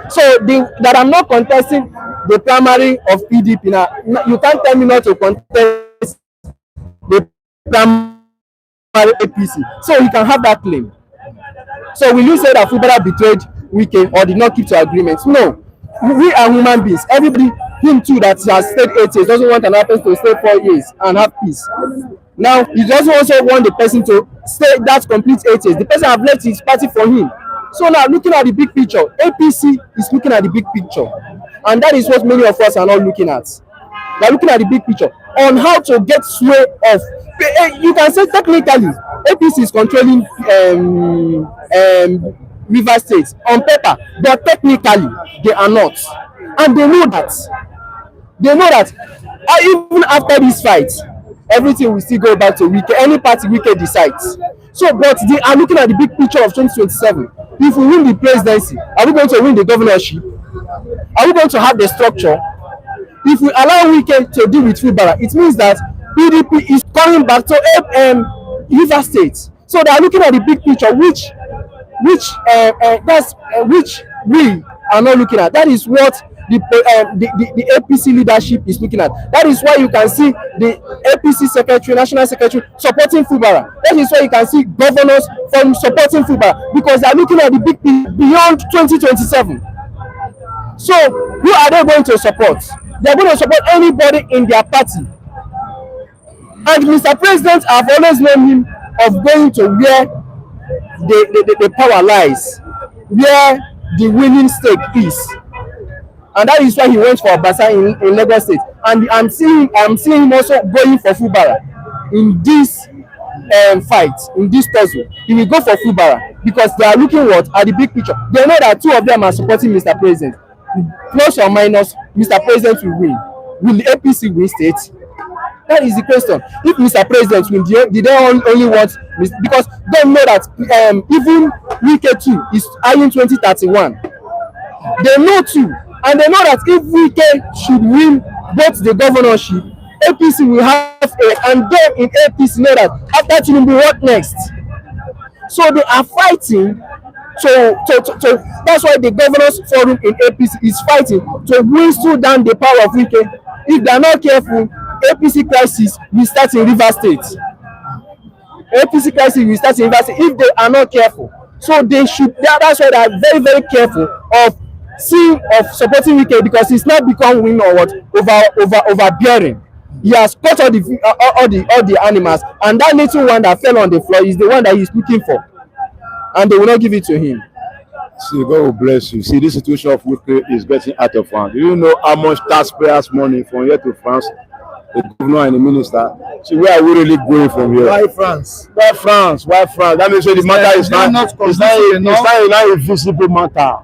So that I'm not contesting the primary of PDP. Now you can't tell me not to contest the primary APC. So he can have that claim. So will you say that Fubara betrayed Wike or did not keep to agreements? No. We are human beings. Everybody, him too, that has stayed 8 years, doesn't want another person to stay 4 years and have peace. Now he doesn't also want the person to stay that complete 8 years. The person have left his party for him. So now looking at the big picture, APC is looking at the big picture, and that is what many of us are not looking at. They are looking at the big picture on how to get sway of. You can say technically APC is controlling River State on paper, but technically they are not, and they know that. They know that even after this fight, everything will still go back to Wike. Any party Wike decides. So, but they are looking at the big picture of 2027. If we win the presidency, are we going to win the governorship? Are we going to have the structure? If we allow Wike to deal with Fubara, it means that PDP is coming back to River State. So they are looking at the big picture, which we are not looking at. That is what the APC leadership is looking at. That is why you can see the APC secretary, national secretary, supporting Fubara. That is why you can see governors from supporting Fubara, because they are looking at the big picture beyond 2027. So who are they going to support? They are going to support anybody in their party. And Mr. President, I've always known him of going to where the power lies, where the winning stake is. And that is why he went for Abia in Lagos State. And I'm seeing him also going for Fubara in this fight, in this tussle. He will go for Fubara because they are looking at the big picture. They know that two of them are supporting Mr. President. Plus or minus, Mr. President will win. Will the APC win state? That is the question. If Mr. President win, did they only want, because they know that even Wike too is eyeing 2031. They know too, and they know that if Wike should win both the governorship, APC will have and then in APC know that after Tinubu, what next? So they are fighting. So that's why the governors forum in APC is fighting to whistle down the power of Wike. If they are not careful, APC crisis will start in River State. APC crisis will start in River State if they are not careful. So they should. That's why they are very, very careful of supporting Wike, because he's not become win or what overbearing. He has caught all the animals, and that little one that fell on the floor is the one that he's looking for, and they will not give it to him. See, God will bless you. See, this situation of Wike is getting out of hand. Do you know how much taxpayers' money from here to France, the governor and the minister? See, where are we really going from here? Why France? Why France? Why France? That means the matter is not a visible matter.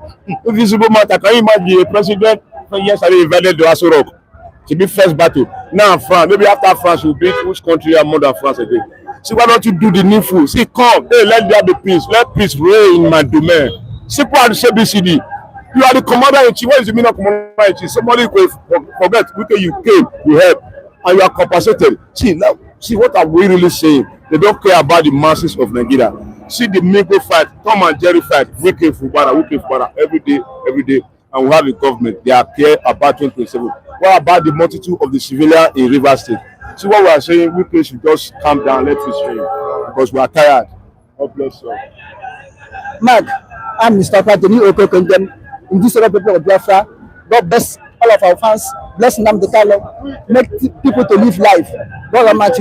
Invisible matter. Can you imagine a president yesterday invaded the Aso Rock to be first battle? Now France, maybe after France will beat which country are more than France again? See, why don't you do the needful? See, come, hey, let there be peace. Let peace reign in my domain. Simple as ABCD. You are the commander in chief. What is the meaning of commander in chief? Somebody will forget. Okay, you came, you helped, and you are compensated. See, now, see what are we really saying? They don't care about the masses of Nigeria. See the Mego fight, Tom and Jerry fight, Wike-Fubara, every day, and we have a government. They are care about 2027. What about the multitude of the civilians in River State? See what we are saying, Wike should just calm down, let peace reign, because we are tired. God bless you. Mark, I'm Mr. Patoni Okokondem, in this other people of Biafra. God bless all of our fans, bless Nnamdi Kanu, make people to live life. God Almighty.